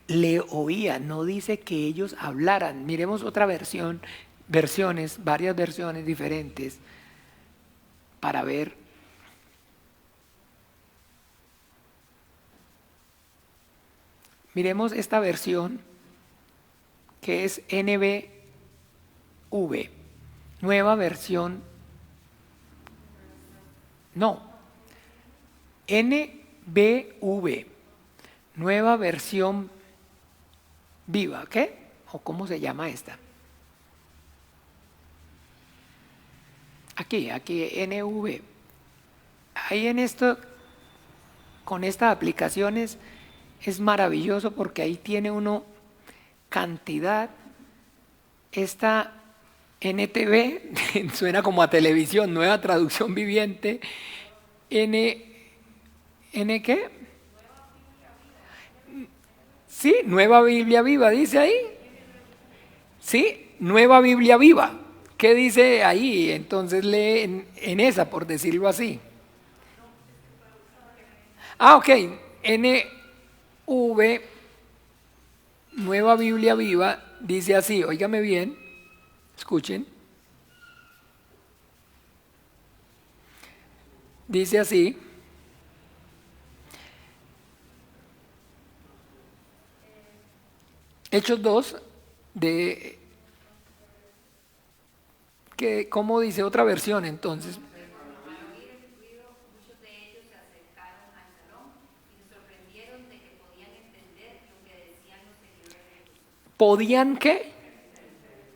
Le oía, no dice que ellos hablaran. Miremos otra varias versiones diferentes para ver. Miremos esta versión que es NBV, nueva versión No, NBV, nueva versión viva, ¿qué? ¿O cómo se llama esta? Aquí, NV. Ahí en esto, con estas aplicaciones, es maravilloso porque ahí tiene uno cantidad. Esta NTV suena como a televisión, nueva traducción viviente. ¿N qué? Sí, nueva Biblia viva, dice ahí. Sí, nueva Biblia viva. ¿Qué dice ahí? Entonces lee en esa, por decirlo así. Ok, NV, nueva Biblia viva, dice así, óigame bien, escuchen. Dice así. Hechos 2, ¿cómo dice otra versión entonces? ¿Podían qué?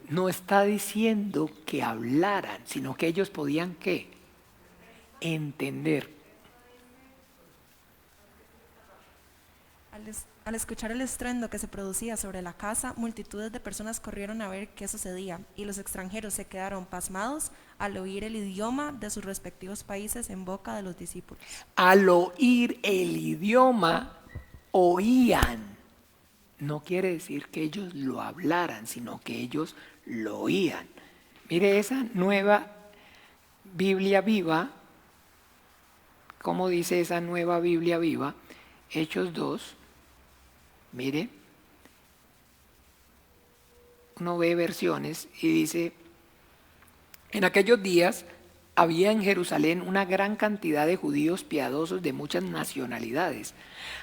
No está diciendo que hablaran, sino que ellos podían qué? Entender. Al escuchar el estruendo que se producía sobre la casa, multitudes de personas corrieron a ver qué sucedía, y los extranjeros se quedaron pasmados al oír el idioma de sus respectivos países en boca de los discípulos. Al oír el idioma, oían. No quiere decir que ellos lo hablaran, sino que ellos lo oían. Mire esa nueva Biblia viva, ¿cómo dice esa nueva Biblia viva? Hechos 2. Mire, uno ve versiones y dice, en aquellos días había en Jerusalén una gran cantidad de judíos piadosos de muchas nacionalidades.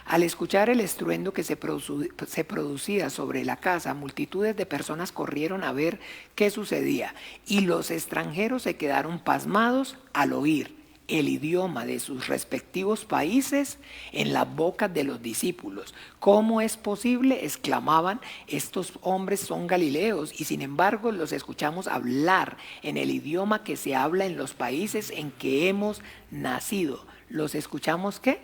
Al escuchar el estruendo que se producía sobre la casa, multitudes de personas corrieron a ver qué sucedía, y los extranjeros se quedaron pasmados al oír el idioma de sus respectivos países en las bocas de los discípulos. ¿Cómo es posible?, exclamaban, estos hombres son galileos y sin embargo los escuchamos hablar en el idioma que se habla en los países en que hemos nacido. ¿Los escuchamos qué?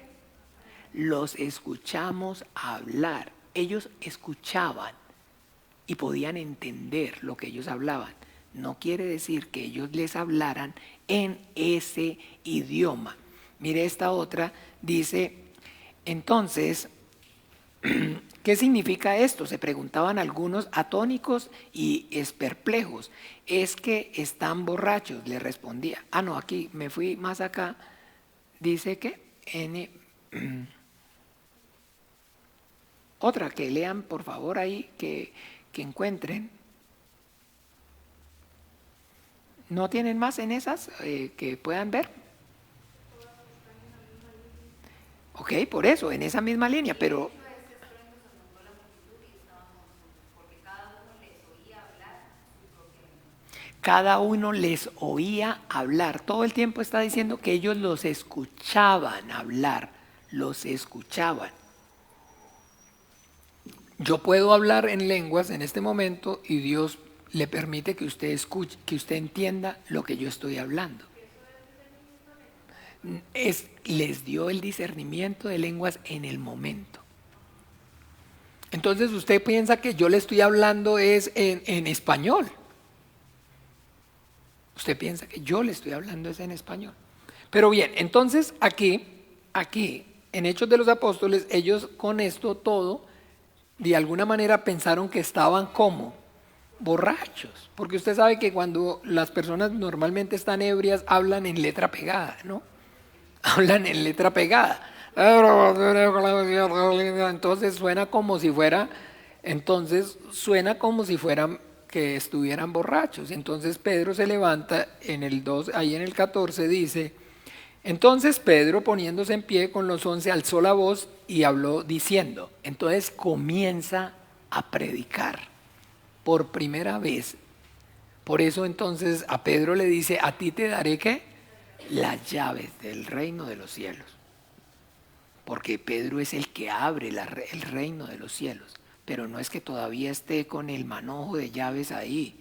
Los escuchamos hablar. Ellos escuchaban y podían entender lo que ellos hablaban. No quiere decir que ellos les hablaran en ese idioma. Mire esta otra, dice, entonces, ¿qué significa esto? Se preguntaban algunos atónicos y perplejos. Es que están borrachos, le respondía. No, aquí me fui más acá. Dice que otra que lean por favor ahí, que encuentren. ¿No tienen más en esas que puedan ver? Ok, por eso, en esa misma línea, pero... Cada uno les oía hablar. Todo el tiempo está diciendo que ellos los escuchaban hablar, los escuchaban. Yo puedo hablar en lenguas en este momento y Dios le permite que usted escuche, que usted entienda lo que yo estoy hablando. Les dio el discernimiento de lenguas en el momento. Entonces usted piensa que yo le estoy hablando es en español. Usted piensa que yo le estoy hablando es en español. Pero bien, entonces aquí, en Hechos de los Apóstoles, ellos con esto todo, de alguna manera pensaron que estaban como borrachos, porque usted sabe que cuando las personas normalmente están ebrias hablan en letra pegada, ¿no? Hablan en letra pegada. Entonces suena como si fueran que estuvieran borrachos. Entonces Pedro se levanta en el 2, ahí en el 14 dice, entonces Pedro poniéndose en pie con los 11 alzó la voz y habló diciendo, entonces comienza a predicar. Por primera vez. Por eso entonces a Pedro le dice, a ti te daré ¿qué? las llaves del reino de los cielos. Porque Pedro es el que abre el reino de los cielos. Pero no es que todavía esté con el manojo de llaves ahí.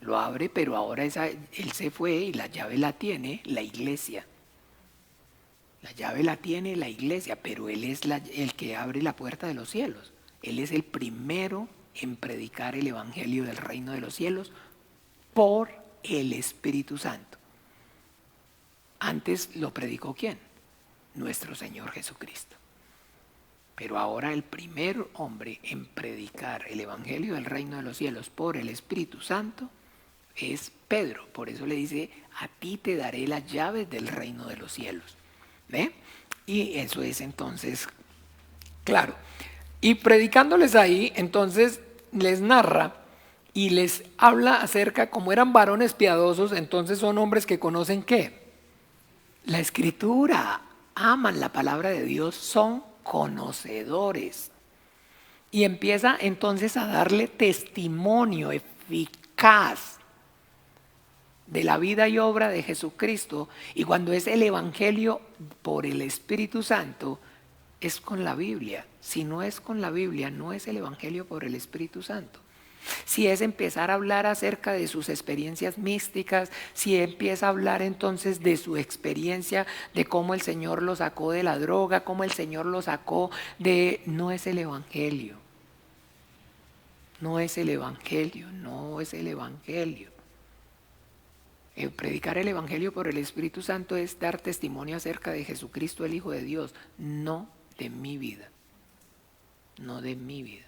Lo abre, pero ahora él se fue y la llave la tiene la iglesia. La llave la tiene la iglesia, pero él es el que abre la puerta de los cielos. Él es el primero en predicar el evangelio del reino de los cielos por el Espíritu Santo. Antes lo predicó ¿quién? Nuestro Señor Jesucristo. Pero ahora el primer hombre en predicar el evangelio del reino de los cielos por el Espíritu Santo es Pedro. Por eso le dice, a ti te daré las llaves del reino de los cielos. ¿Ve? Y eso es entonces claro. Y predicándoles ahí, entonces les narra y les habla acerca, como eran varones piadosos, entonces son hombres que conocen ¿qué? La Escritura, aman la palabra de Dios, son conocedores. Y empieza entonces a darle testimonio eficaz de la vida y obra de Jesucristo. Y cuando es el evangelio por el Espíritu Santo, es con la Biblia. Si no es con la Biblia, no es el evangelio por el Espíritu Santo. Si es empezar a hablar acerca de sus experiencias místicas, si empieza a hablar entonces de su experiencia, de cómo el Señor lo sacó de la droga, cómo el Señor lo sacó de... No es el evangelio. No es el evangelio, no es el evangelio. Predicar el evangelio por el Espíritu Santo es dar testimonio acerca de Jesucristo, el Hijo de Dios, no de mi vida. No de mi vida.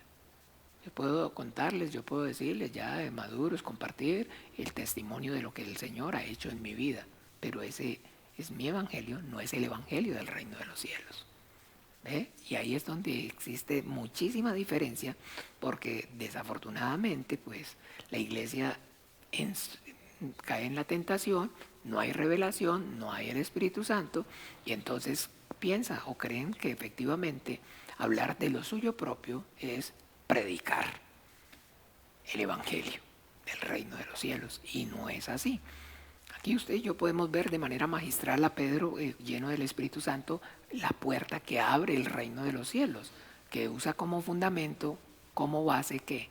Yo puedo contarles, yo puedo decirles ya de maduros, compartir el testimonio de lo que el Señor ha hecho en mi vida. Pero ese es mi evangelio, no es el evangelio del reino de los cielos. ¿Ve? Y ahí es donde existe muchísima diferencia, porque desafortunadamente pues la iglesia cae en la tentación, no hay revelación, no hay el Espíritu Santo, y entonces piensa o creen que efectivamente hablar de lo suyo propio es predicar el evangelio del reino de los cielos, y no es así. Aquí usted y yo podemos ver de manera magistral a Pedro lleno del Espíritu Santo, la puerta que abre el reino de los cielos, que usa como fundamento, como base que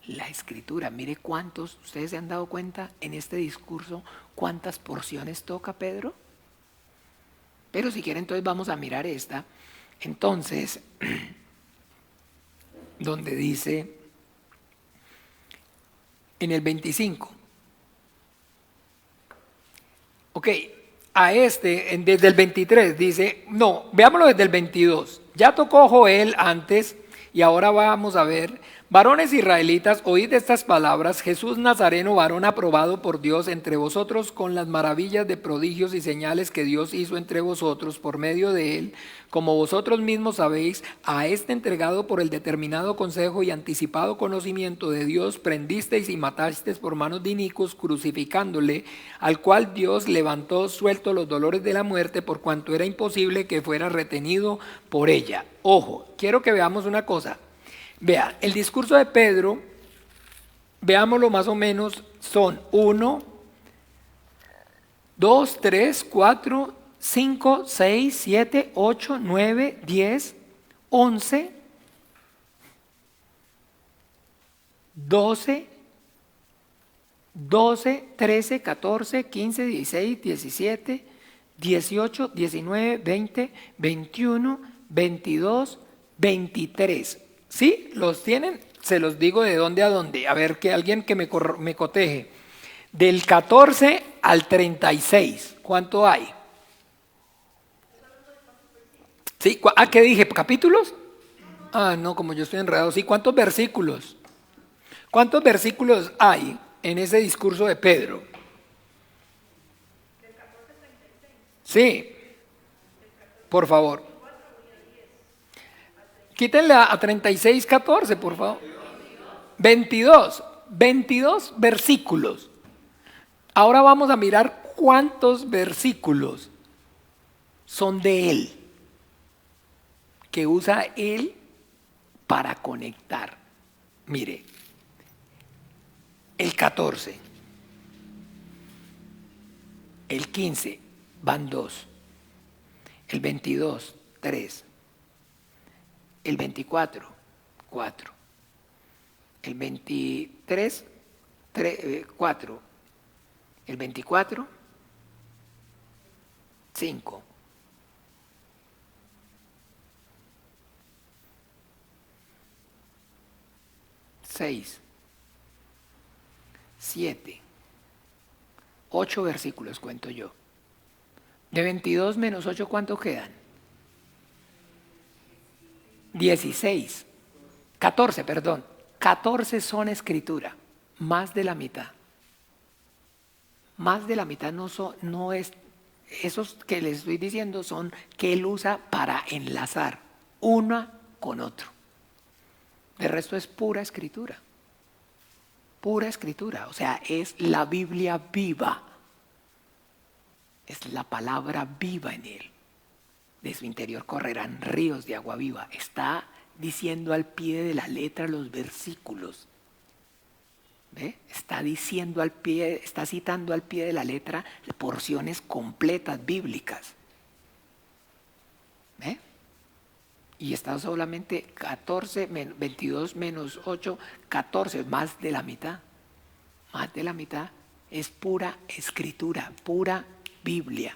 la Escritura. Mire cuántos, ustedes se han dado cuenta en este discurso cuántas porciones toca Pedro. Pero si quieren entonces vamos a mirar esta. Entonces, donde dice en el 25. Ok, a desde el 23 dice, no, veámoslo desde el 22. Ya tocó Joel antes y ahora vamos a ver. Varones israelitas, oíd estas palabras: Jesús Nazareno, varón aprobado por Dios entre vosotros con las maravillas de prodigios y señales que Dios hizo entre vosotros por medio de él, como vosotros mismos sabéis, a este entregado por el determinado consejo y anticipado conocimiento de Dios, prendisteis y matasteis por manos de inicuos, crucificándole, al cual Dios levantó suelto los dolores de la muerte, por cuanto era imposible que fuera retenido por ella. Ojo, quiero que veamos una cosa. Vea, el discurso de Pedro, veámoslo más o menos, son 1, 2, 3, 4, 5, 6, 7, 8, 9, 10, 11, 12, 13, 14, 15, 16, 17, 18, 19, 20, 21, 22, 23. ¿Sí? ¿Los tienen? Se los digo de dónde a dónde. A ver, que alguien que me coteje. Del 14 al 36. ¿Cuánto hay? ¿Sí? ¿Qué dije? ¿Capítulos? No, como yo estoy enredado. ¿Sí? ¿Cuántos versículos? ¿Cuántos versículos hay en ese discurso de Pedro? Sí. Por favor. Quítenle a 36, 14, por favor. 22 versículos. Ahora vamos a mirar cuántos versículos son de él, que usa él para conectar. Mire, el 14. El 15 van 2. El 22, 3. El 24, 4. El 23, 4. El 24, 5. Seis, 7, 8 versículos cuento yo. De 22 menos 8, ¿cuántos quedan? 16, 14, perdón. 14 son escritura, más de la mitad. Más de la mitad no es, esos que les estoy diciendo son que él usa para enlazar una con otro. De resto es pura escritura. Pura escritura, o sea, es la Biblia viva. Es la palabra viva en él. De su interior correrán ríos de agua viva. Está diciendo al pie de la letra los versículos. ¿Ve? Está diciendo al pie, está citando al pie de la letra porciones completas bíblicas. ¿Ve? Y está solamente 14, 22 menos 8, 14, más de la mitad. Más de la mitad es pura escritura, pura Biblia.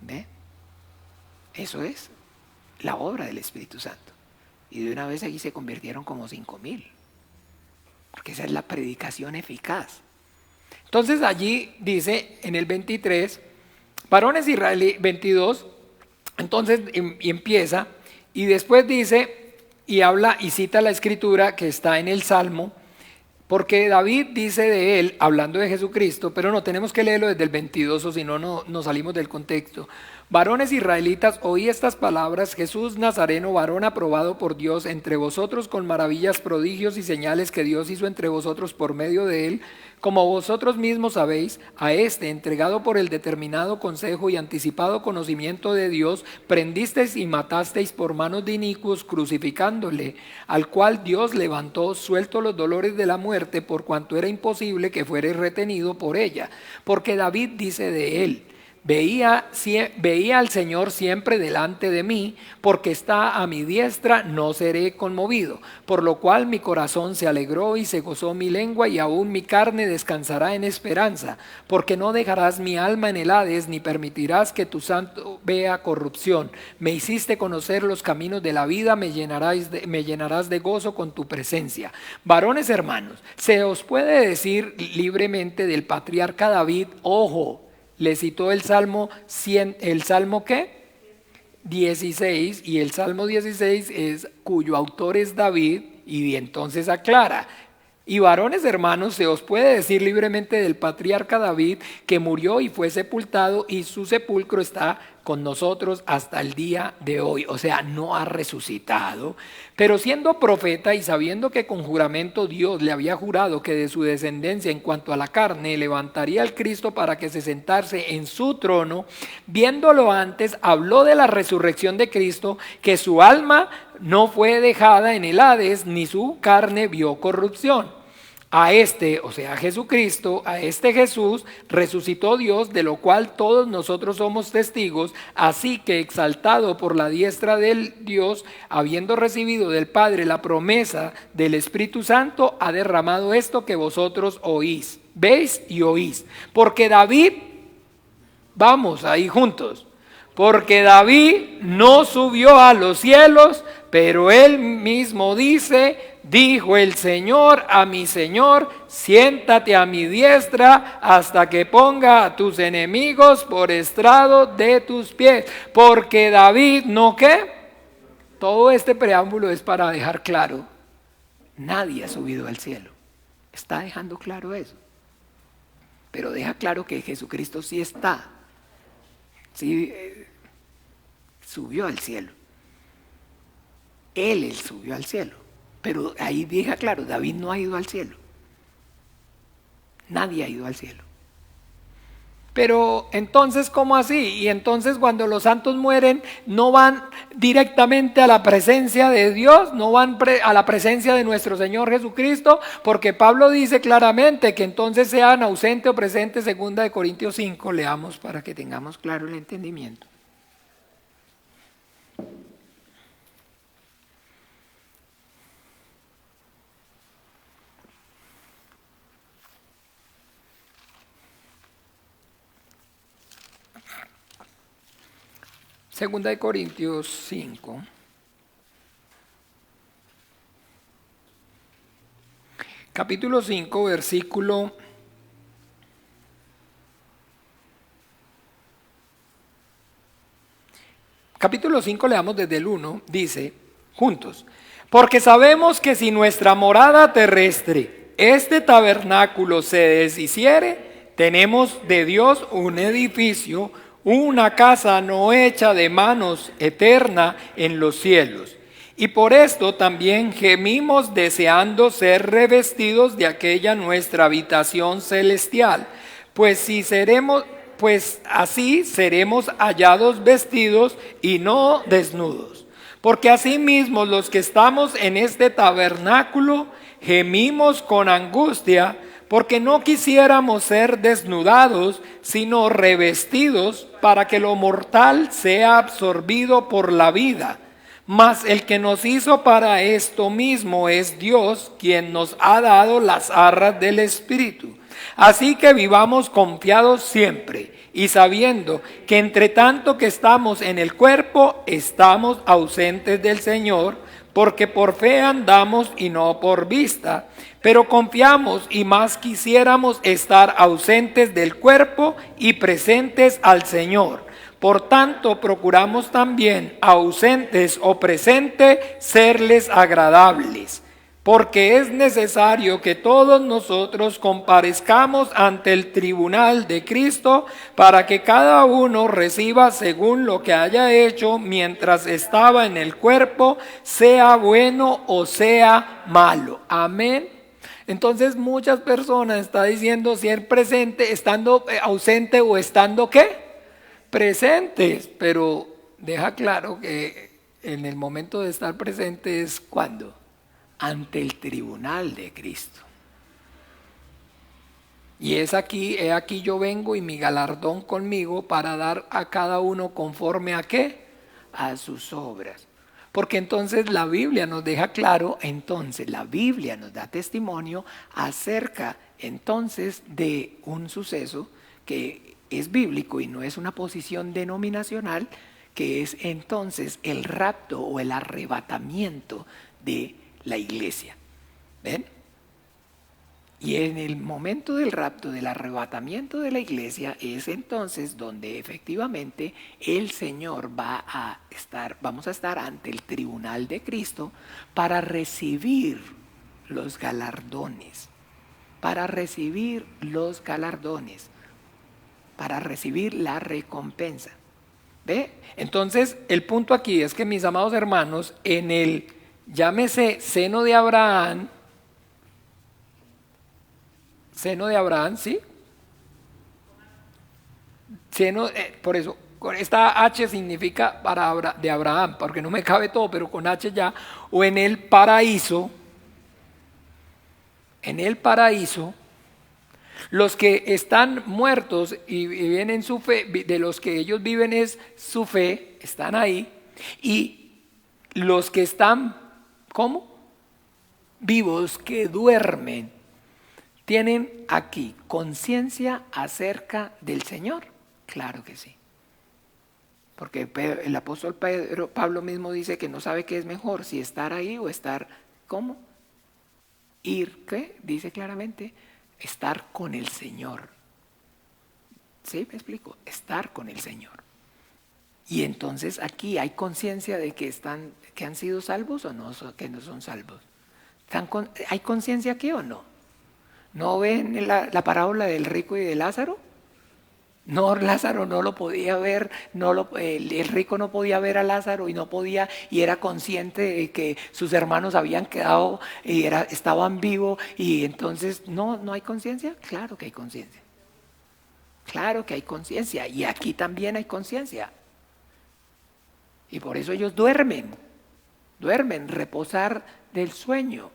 ¿Ve? Eso es la obra del Espíritu Santo. Y de una vez allí se convirtieron como 5,000. Porque esa es la predicación eficaz. Entonces allí dice en el 23, varones israelíes, 22, entonces y empieza, y después dice, y habla y cita la escritura que está en el Salmo, porque David dice de él, hablando de Jesucristo, pero no tenemos que leerlo desde el 22 o si no, nos salimos del contexto. Varones israelitas, oí estas palabras: Jesús Nazareno, varón aprobado por Dios entre vosotros con maravillas, prodigios y señales que Dios hizo entre vosotros por medio de él, como vosotros mismos sabéis, a este, entregado por el determinado consejo y anticipado conocimiento de Dios, prendisteis y matasteis por manos de inicuos, crucificándole, al cual Dios levantó, suelto los dolores de la muerte, por cuanto era imposible que fuere retenido por ella. Porque David dice de él: Veía al Señor siempre delante de mí, porque está a mi diestra, no seré conmovido. Por lo cual mi corazón se alegró y se gozó mi lengua, y aún mi carne descansará en esperanza. Porque no dejarás mi alma en el Hades, ni permitirás que tu santo vea corrupción. Me hiciste conocer los caminos de la vida, me llenarás de gozo con tu presencia. Varones hermanos, se os puede decir libremente del patriarca David, ojo, le citó el Salmo 100, ¿el Salmo qué? 16, y el Salmo 16 es cuyo autor es David, y entonces aclara: y varones hermanos, se os puede decir libremente del patriarca David, que murió y fue sepultado, y su sepulcro está con nosotros hasta el día de hoy. O sea, no ha resucitado, pero siendo profeta y sabiendo que con juramento Dios le había jurado que de su descendencia en cuanto a la carne levantaría al Cristo para que se sentase en su trono, viéndolo antes, habló de la resurrección de Cristo, que su alma no fue dejada en el Hades, ni su carne vio corrupción. A este, o sea, a Jesucristo, a este Jesús, resucitó Dios, de lo cual todos nosotros somos testigos. Así que, exaltado por la diestra del Dios, habiendo recibido del Padre la promesa del Espíritu Santo, ha derramado esto que vosotros oís. ¿Veis y oís? Porque David, vamos ahí juntos, porque David no subió a los cielos, pero él mismo dice: dijo el Señor a mi Señor, siéntate a mi diestra hasta que ponga a tus enemigos por estrado de tus pies. Porque David, ¿no qué? Todo este preámbulo es para dejar claro: nadie ha subido al cielo. Está dejando claro eso. Pero deja claro que Jesucristo sí está. Sí, subió al cielo. Él subió al cielo. Pero ahí deja claro, David no ha ido al cielo. Nadie ha ido al cielo. Pero entonces, ¿cómo así? Y entonces cuando los santos mueren, no van directamente a la presencia de Dios, no van a la presencia de nuestro Señor Jesucristo, porque Pablo dice claramente que entonces sean ausente o presente, 2 Corintios 5, leamos para que tengamos claro el entendimiento. Segunda de Corintios 5. Capítulo 5, versículo 5, leamos desde el 1, dice, juntos, porque sabemos que si nuestra morada terrestre, este tabernáculo, se deshiciere, tenemos de Dios un edificio, una casa no hecha de manos, eterna en los cielos. Y por esto también gemimos deseando ser revestidos de aquella nuestra habitación celestial, pues así seremos hallados vestidos y no desnudos. Porque asimismo los que estamos en este tabernáculo gemimos con angustia, porque no quisiéramos ser desnudados, sino revestidos, para que lo mortal sea absorbido por la vida. Mas el que nos hizo para esto mismo es Dios, quien nos ha dado las arras del Espíritu. Así que vivamos confiados siempre, y sabiendo que entre tanto que estamos en el cuerpo, estamos ausentes del Señor, porque por fe andamos y no por vista. Pero confiamos y más quisiéramos estar ausentes del cuerpo y presentes al Señor. Por tanto, procuramos también, ausentes o presentes, serles agradables. Porque es necesario que todos nosotros comparezcamos ante el tribunal de Cristo, para que cada uno reciba según lo que haya hecho mientras estaba en el cuerpo, sea bueno o sea malo. Amén. Entonces muchas personas están diciendo ser presente, estando ausente o estando ¿qué? Presentes, pero deja claro que en el momento de estar presente es ¿cuándo? Ante el tribunal de Cristo. Y es aquí, he aquí yo vengo y mi galardón conmigo para dar a cada uno conforme a ¿qué? A sus obras. Porque entonces la Biblia nos deja claro, entonces la Biblia nos da testimonio acerca entonces de un suceso que es bíblico y no es una posición denominacional, que es entonces el rapto o el arrebatamiento de la iglesia. ¿Ven? Y en el momento del rapto, del arrebatamiento de la iglesia, es entonces donde efectivamente el Señor vamos a estar ante el tribunal de Cristo para recibir los galardones, para recibir la recompensa. ¿Ve? Entonces, el punto aquí es que, mis amados hermanos, en el, llámese seno de Abraham, ¿sí? Por eso, con esta H significa de Abraham, porque no me cabe todo, pero con H ya, o en el paraíso, los que están muertos y viven en su fe, de los que ellos viven es su fe, están ahí, y los que están, ¿cómo? Vivos, que duermen, ¿tienen aquí conciencia acerca del Señor? Claro que sí. Porque el apóstol Pablo mismo dice que no sabe qué es mejor, si estar ahí o estar, ¿cómo? ¿Qué? Dice claramente, estar con el Señor. ¿Sí? ¿Me explico? Estar con el Señor. Y entonces aquí hay conciencia de que han sido salvos o no, que no son salvos. ¿Hay conciencia aquí o no? ¿No ven la parábola del rico y de Lázaro? No, Lázaro no lo podía ver, el rico no podía ver a Lázaro y era consciente de que sus hermanos habían quedado y estaban vivos, y entonces no hay conciencia. Claro que hay conciencia. Claro que hay conciencia, y aquí también hay conciencia. Y por eso ellos duermen, reposar del sueño,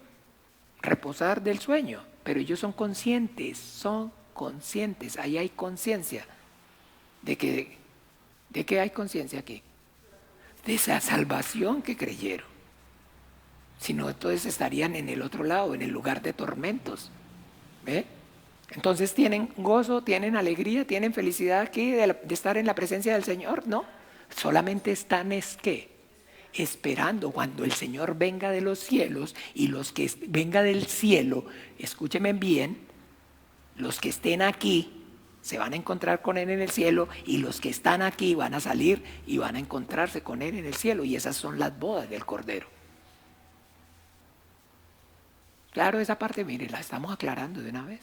pero ellos son conscientes, ahí hay conciencia. ¿De qué hay conciencia aquí? De esa salvación que creyeron. Si no, entonces estarían en el otro lado, en el lugar de tormentos. ¿Ve? Entonces tienen gozo, tienen alegría, tienen felicidad aquí de estar en la presencia del Señor, ¿no? Solamente están esperando cuando el Señor venga de los cielos, y los que venga del cielo, escúchenme bien, los que estén aquí se van a encontrar con Él en el cielo, y los que están aquí van a salir y van a encontrarse con Él en el cielo, y esas son las bodas del Cordero. Claro, esa parte, mire, la estamos aclarando de una vez.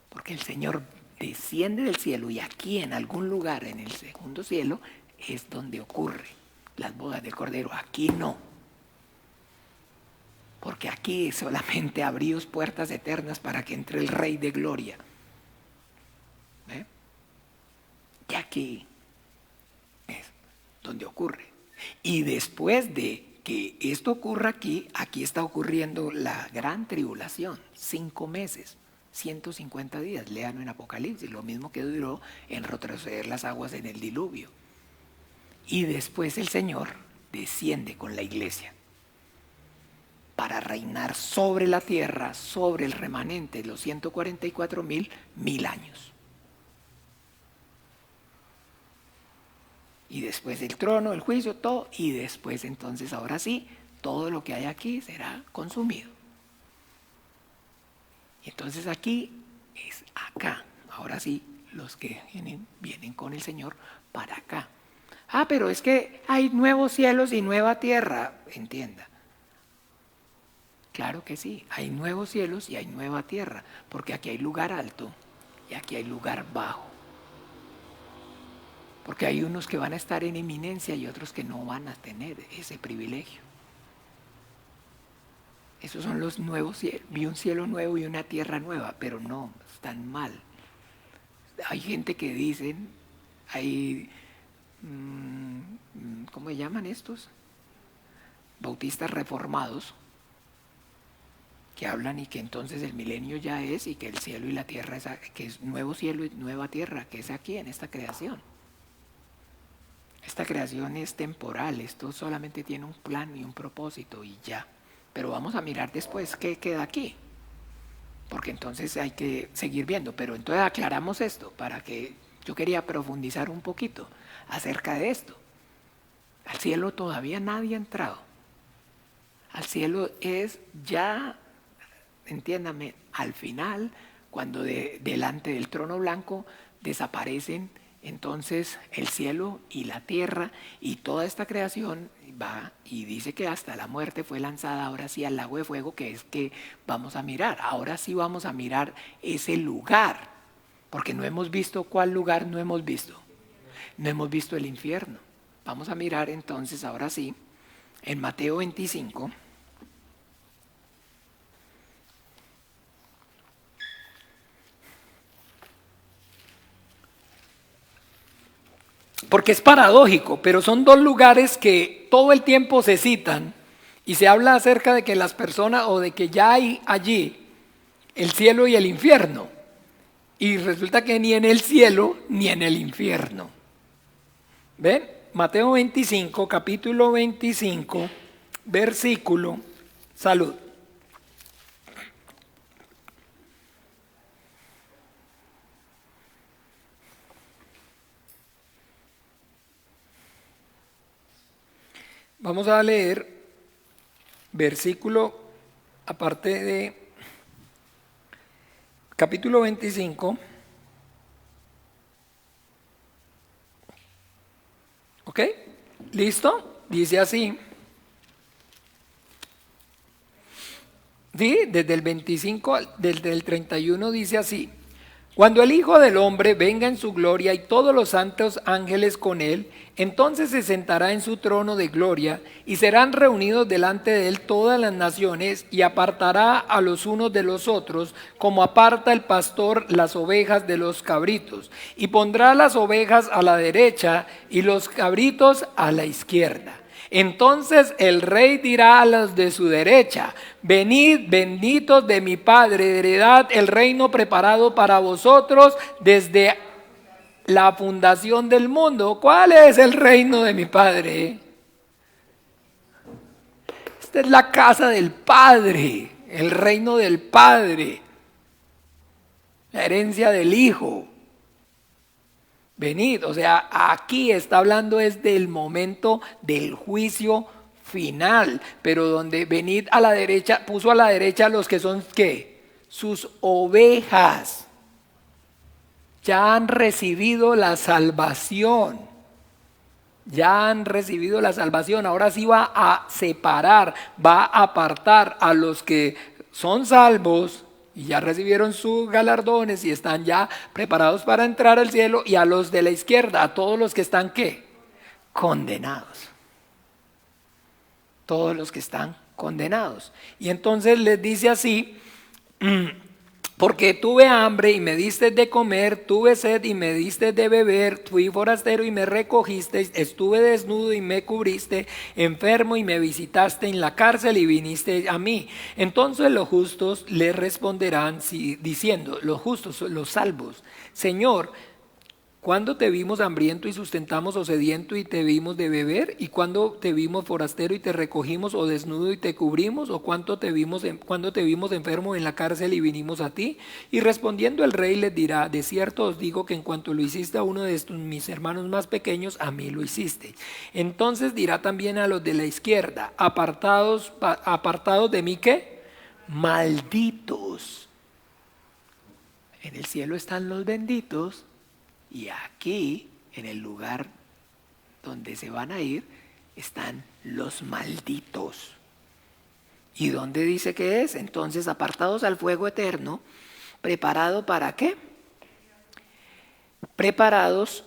Porque el Señor desciende del cielo, y aquí en algún lugar en el segundo cielo es donde ocurre las bodas del Cordero. Aquí no. Porque aquí solamente abríos puertas eternas para que entre el Rey de Gloria. ¿Ve? Y aquí es donde ocurre. Y después de que esto ocurra aquí está ocurriendo la gran tribulación, 5 meses. 150 días, léanlo en Apocalipsis, lo mismo que duró en retroceder las aguas en el diluvio. Y después el Señor desciende con la iglesia para reinar sobre la tierra, sobre el remanente, los 144,000 años. Y después el trono, el juicio, todo, y después entonces ahora sí, todo lo que hay aquí será consumido. Entonces aquí es acá. Ahora sí, los que vienen con el Señor para acá. Pero es que hay nuevos cielos y nueva tierra. Entienda. Claro que sí, hay nuevos cielos y hay nueva tierra. Porque aquí hay lugar alto y aquí hay lugar bajo. Porque hay unos que van a estar en eminencia y otros que no van a tener ese privilegio. Esos son los nuevos cielos. Vi un cielo nuevo y una tierra nueva, pero no, están mal. Hay gente que dicen, ¿cómo se llaman estos? Bautistas reformados, que hablan y que entonces el milenio ya es, y que el cielo y la tierra, que es nuevo cielo y nueva tierra, que es aquí en esta creación. Esta creación es temporal, esto solamente tiene un plan y un propósito y ya. Pero vamos a mirar después qué queda aquí, porque entonces hay que seguir viendo. Pero entonces aclaramos esto, para que yo quería profundizar un poquito acerca de esto. Al cielo todavía nadie ha entrado. Al cielo es ya, entiéndame, al final, cuando delante del trono blanco desaparecen entonces el cielo y la tierra, y toda esta creación va y dice que hasta la muerte fue lanzada ahora sí al lago de fuego, que es que vamos a mirar. Ahora sí vamos a mirar ese lugar, porque no hemos visto. ¿Cuál lugar no hemos visto? No hemos visto el infierno. Vamos a mirar entonces ahora sí en Mateo 25. Porque es paradójico, pero son dos lugares que todo el tiempo se citan y se habla acerca de que las personas, o de que ya hay allí el cielo y el infierno, y resulta que ni en el cielo ni en el infierno. ¿Ven? Mateo 25, capítulo 25, versículo, salud. Vamos a leer versículo, aparte de capítulo 25. ¿Ok? ¿Listo? Dice así. Sí, desde el 25, desde el 31 dice así. Cuando el Hijo del Hombre venga en su gloria y todos los santos ángeles con él, entonces se sentará en su trono de gloria y serán reunidos delante de él todas las naciones y apartará a los unos de los otros como aparta el pastor las ovejas de los cabritos, y pondrá las ovejas a la derecha y los cabritos a la izquierda. Entonces el rey dirá a los de su derecha: venid, benditos de mi Padre, heredad el reino preparado para vosotros desde la fundación del mundo. ¿Cuál es el reino de mi Padre? Esta es la casa del Padre, el reino del Padre, la herencia del Hijo. Venid, o sea, aquí está hablando es del momento del juicio final, pero donde venid a la derecha, puso a la derecha a los que son, ¿qué? Sus ovejas. Ya han recibido la salvación. Ya han recibido la salvación. Ahora sí va a separar, va a apartar a los que son salvos y ya recibieron sus galardones y están ya preparados para entrar al cielo, y a los de la izquierda, a todos los que están, ¿qué? Condenados. Todos los que están condenados. Y entonces les dice así: porque tuve hambre y me diste de comer, tuve sed y me diste de beber, fui forastero y me recogiste, estuve desnudo y me cubriste, enfermo y me visitaste, en la cárcel y viniste a mí. Entonces los justos le responderán diciendo, los justos, los salvos: Señor, ¿cuándo te vimos hambriento y sustentamos, o sediento y te vimos de beber? ¿Y cuándo te vimos forastero y te recogimos, o desnudo y te cubrimos? ¿O cuándo te vimos enfermo en la cárcel y vinimos a ti? Y respondiendo el rey les dirá: de cierto os digo que en cuanto lo hiciste a uno de estos mis hermanos más pequeños, a mí lo hiciste. Entonces dirá también a los de la izquierda: apartados de mí, ¿qué? Malditos. En el cielo están los benditos, y aquí, en el lugar donde se van a ir, están los malditos. ¿Y dónde dice que es? Entonces, apartados al fuego eterno, ¿preparado para qué? Preparados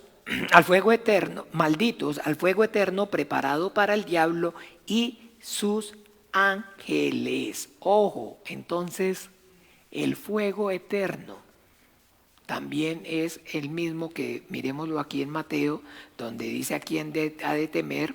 al fuego eterno, malditos al fuego eterno preparado para el diablo y sus ángeles. Ojo, entonces, el fuego eterno también es el mismo que, miremoslo aquí en Mateo, donde dice a quién ha de temer.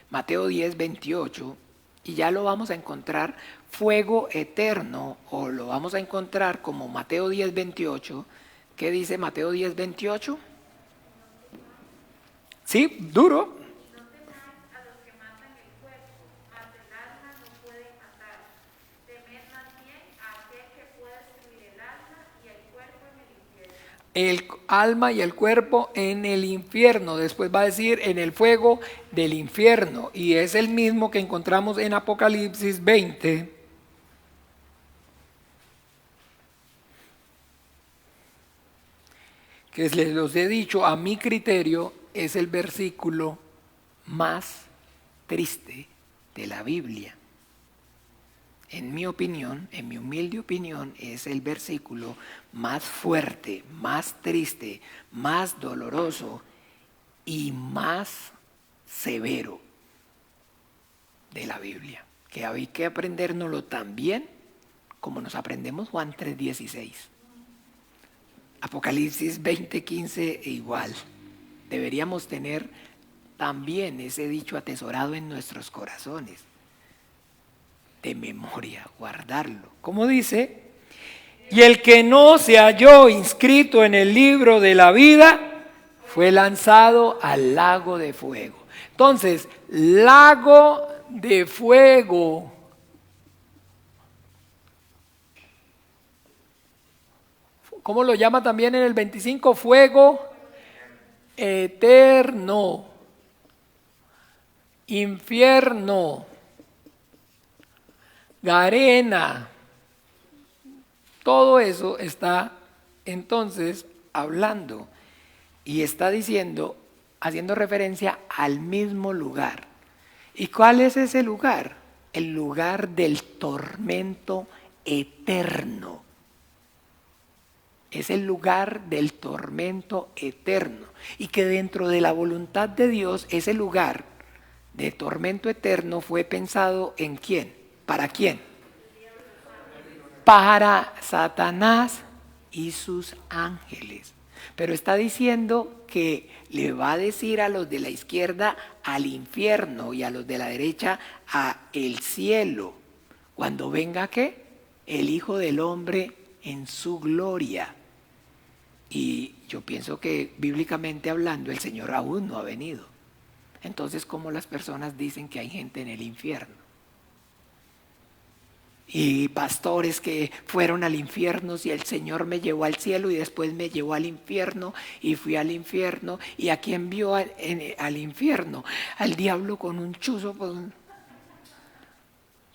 Mateo 10, 28, y ya lo vamos a encontrar fuego eterno, o lo vamos a encontrar como Mateo 10, 28. ¿Qué dice Mateo 10, 28? Sí, duro. El alma y el cuerpo en el infierno. Después va a decir en el fuego del infierno, y es el mismo que encontramos en Apocalipsis 20, que les los he dicho, a mi criterio es el versículo más triste de la Biblia. En mi opinión, en mi humilde opinión, es el versículo más fuerte, más triste, más doloroso y más severo de la Biblia, que hay que aprendérnoslo tan bien como nos aprendemos Juan 3:16, Apocalipsis 20:15 igual. Deberíamos tener también ese dicho atesorado en nuestros corazones, de memoria, guardarlo. Como dice: y el que no se halló inscrito en el libro de la vida fue lanzado al lago de fuego. Entonces, lago de fuego. ¿Cómo lo llama también en el 25? Fuego eterno. Infierno. Garena. Todo eso está entonces hablando y está diciendo, haciendo referencia al mismo lugar. ¿Y cuál es ese lugar? El lugar del tormento eterno. Es el lugar del tormento eterno. Y que dentro de la voluntad de Dios, ese lugar de tormento eterno fue pensado ¿en quién? ¿Para quién? Para Satanás y sus ángeles. Pero está diciendo que le va a decir a los de la izquierda al infierno y a los de la derecha a el cielo. Cuando venga ¿qué? El Hijo del Hombre en su gloria. Y yo pienso que bíblicamente hablando el Señor aún no ha venido. Entonces, ¿cómo las personas dicen que hay gente en el infierno? Y pastores que fueron al infierno, si el Señor me llevó al cielo y después me llevó al infierno y fui al infierno. ¿Y a quién vio al infierno? Al diablo con un chuzo.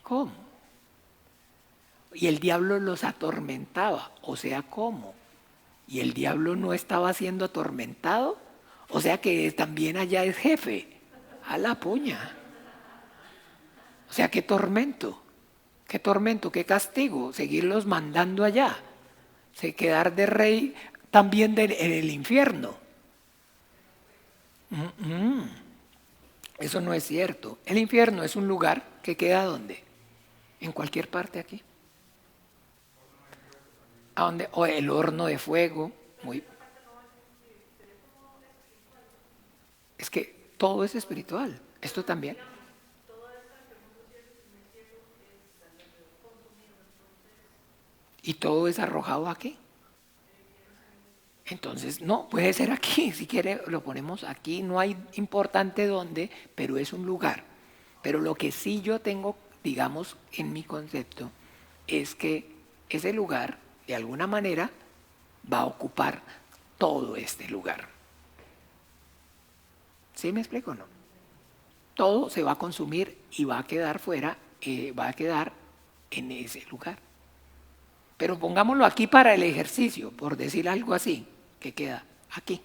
¿Cómo? Y el diablo los atormentaba, o sea, ¿cómo? ¿Y el diablo no estaba siendo atormentado? O sea que también allá es jefe, a la puña. O sea, qué tormento, qué castigo, seguirlos mandando allá, quedar de rey también en el infierno. Eso no es cierto. El infierno es un lugar que queda ¿dónde? En cualquier parte aquí. ¿A dónde? O el horno de fuego. Es que todo es espiritual. Esto también. Y todo es arrojado aquí. Entonces, no, puede ser aquí. Si quiere, lo ponemos aquí. No hay importante dónde, pero es un lugar. Pero lo que sí yo tengo, digamos, en mi concepto, es que ese lugar, de alguna manera, va a ocupar todo este lugar. ¿Sí me explico o no? Todo se va a consumir y va a quedar fuera, va a quedar en ese lugar. Pero pongámoslo aquí para el ejercicio, por decir algo así, que queda aquí.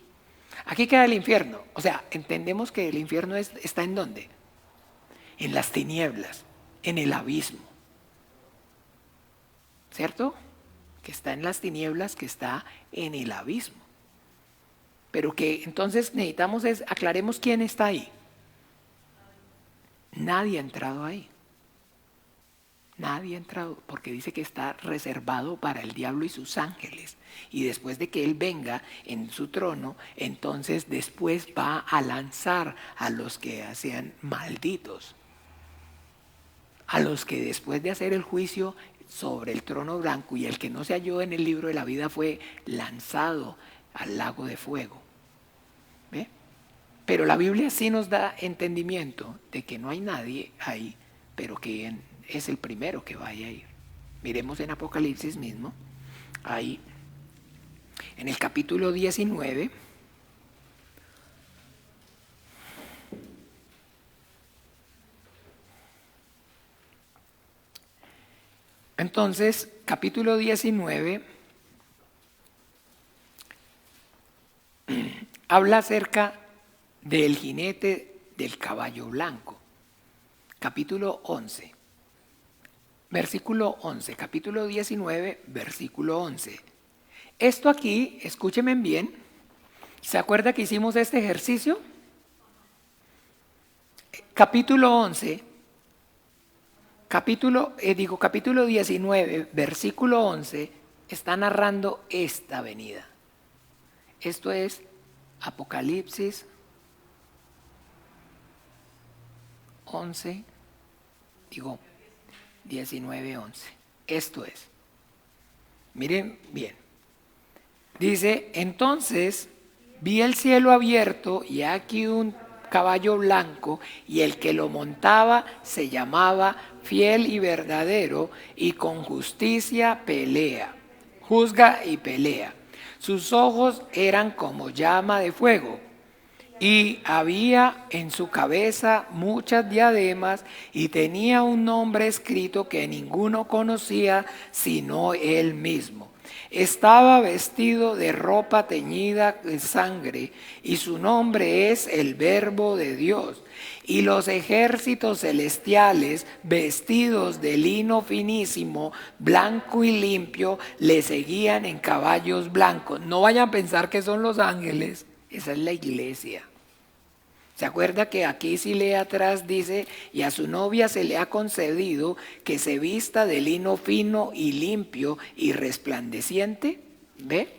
Aquí queda el infierno. O sea, entendemos que el infierno está ¿en dónde? En las tinieblas, en el abismo. ¿Cierto? Que está en las tinieblas, que está en el abismo. Pero que entonces necesitamos aclaremos quién está ahí. Nadie ha entrado ahí. Nadie ha entrado porque dice que está reservado para el diablo y sus ángeles. Y después de que él venga en su trono, entonces después va a lanzar a los que sean malditos. A los que después de hacer el juicio sobre el trono blanco y el que no se halló en el libro de la vida fue lanzado al lago de fuego. ¿Ve? Pero la Biblia sí nos da entendimiento de que no hay nadie ahí, pero que es el primero que vaya a ir. Miremos en Apocalipsis mismo, ahí en el capítulo 19. Entonces, capítulo 19 habla acerca del jinete del caballo blanco. Capítulo 11, versículo 11, capítulo 19, versículo 11. Esto aquí, escúchenme bien, ¿se acuerda que hicimos este ejercicio? Capítulo 11, capítulo 19, versículo 11, está narrando esta venida. Esto es Apocalipsis 19:11. Esto es. Miren bien. Dice, entonces vi el cielo abierto y aquí un caballo blanco y el que lo montaba se llamaba Fiel y Verdadero y con justicia pelea, juzga y pelea. Sus ojos eran como llama de fuego y había en su cabeza muchas diademas y tenía un nombre escrito que ninguno conocía sino él mismo. Estaba vestido de ropa teñida de sangre y su nombre es el Verbo de Dios. Y los ejércitos celestiales, vestidos de lino finísimo, blanco y limpio, le seguían en caballos blancos. No vayan a pensar que son los ángeles, esa es la iglesia. ¿Se acuerda que aquí si lee atrás dice, y a su novia se le ha concedido que se vista de lino fino y limpio y resplandeciente? ¿Ve?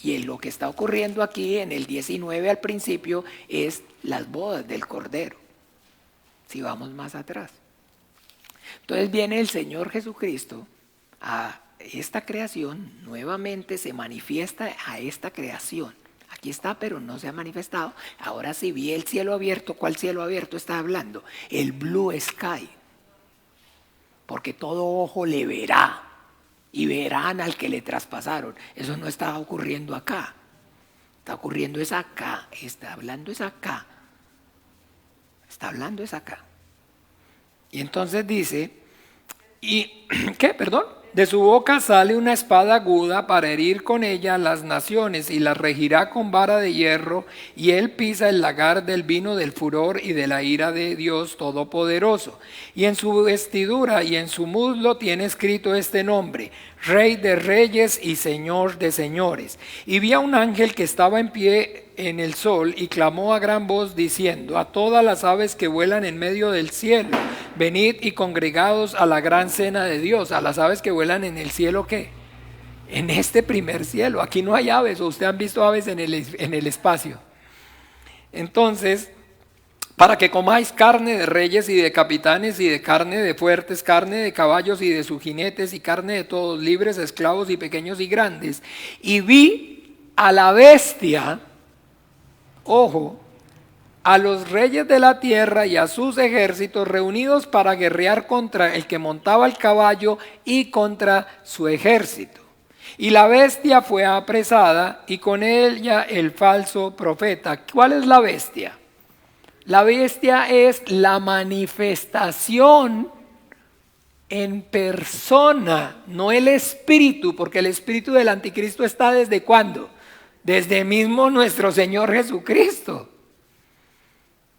Y en lo que está ocurriendo aquí en el 19 al principio es las bodas del Cordero. Si vamos más atrás. Entonces viene el Señor Jesucristo a esta creación, nuevamente se manifiesta a esta creación. Aquí está, pero no se ha manifestado. Ahora sí vi el cielo abierto. ¿Cuál cielo abierto está hablando? El blue sky. Porque todo ojo le verá. Y verán al que le traspasaron. Eso no está ocurriendo acá. Está ocurriendo es acá. Está hablando es acá. Está hablando es acá. Y entonces dice, ¿qué? Perdón. De su boca sale una espada aguda para herir con ella las naciones y las regirá con vara de hierro, y él pisa el lagar del vino del furor y de la ira de Dios Todopoderoso. Y en su vestidura y en su muslo tiene escrito este nombre: Rey de Reyes y Señor de Señores. Y vi a un ángel que estaba en pie en el sol y clamó a gran voz diciendo: a todas las aves que vuelan en medio del cielo, venid y congregados a la gran cena de Dios. A las aves que vuelan en el cielo, ¿qué? En este primer cielo. Aquí no hay aves, o usted han visto aves en el espacio. Entonces, para que comáis carne de reyes y de capitanes y de carne de fuertes, carne de caballos y de sus jinetes y carne de todos, libres, esclavos y pequeños y grandes. Y vi a la bestia, ojo, a los reyes de la tierra y a sus ejércitos reunidos para guerrear contra el que montaba el caballo y contra su ejército. Y la bestia fue apresada y con ella el falso profeta. ¿Cuál es la bestia? La bestia es la manifestación en persona, no el espíritu, porque el espíritu del anticristo está ¿desde cuándo? Desde mismo nuestro Señor Jesucristo.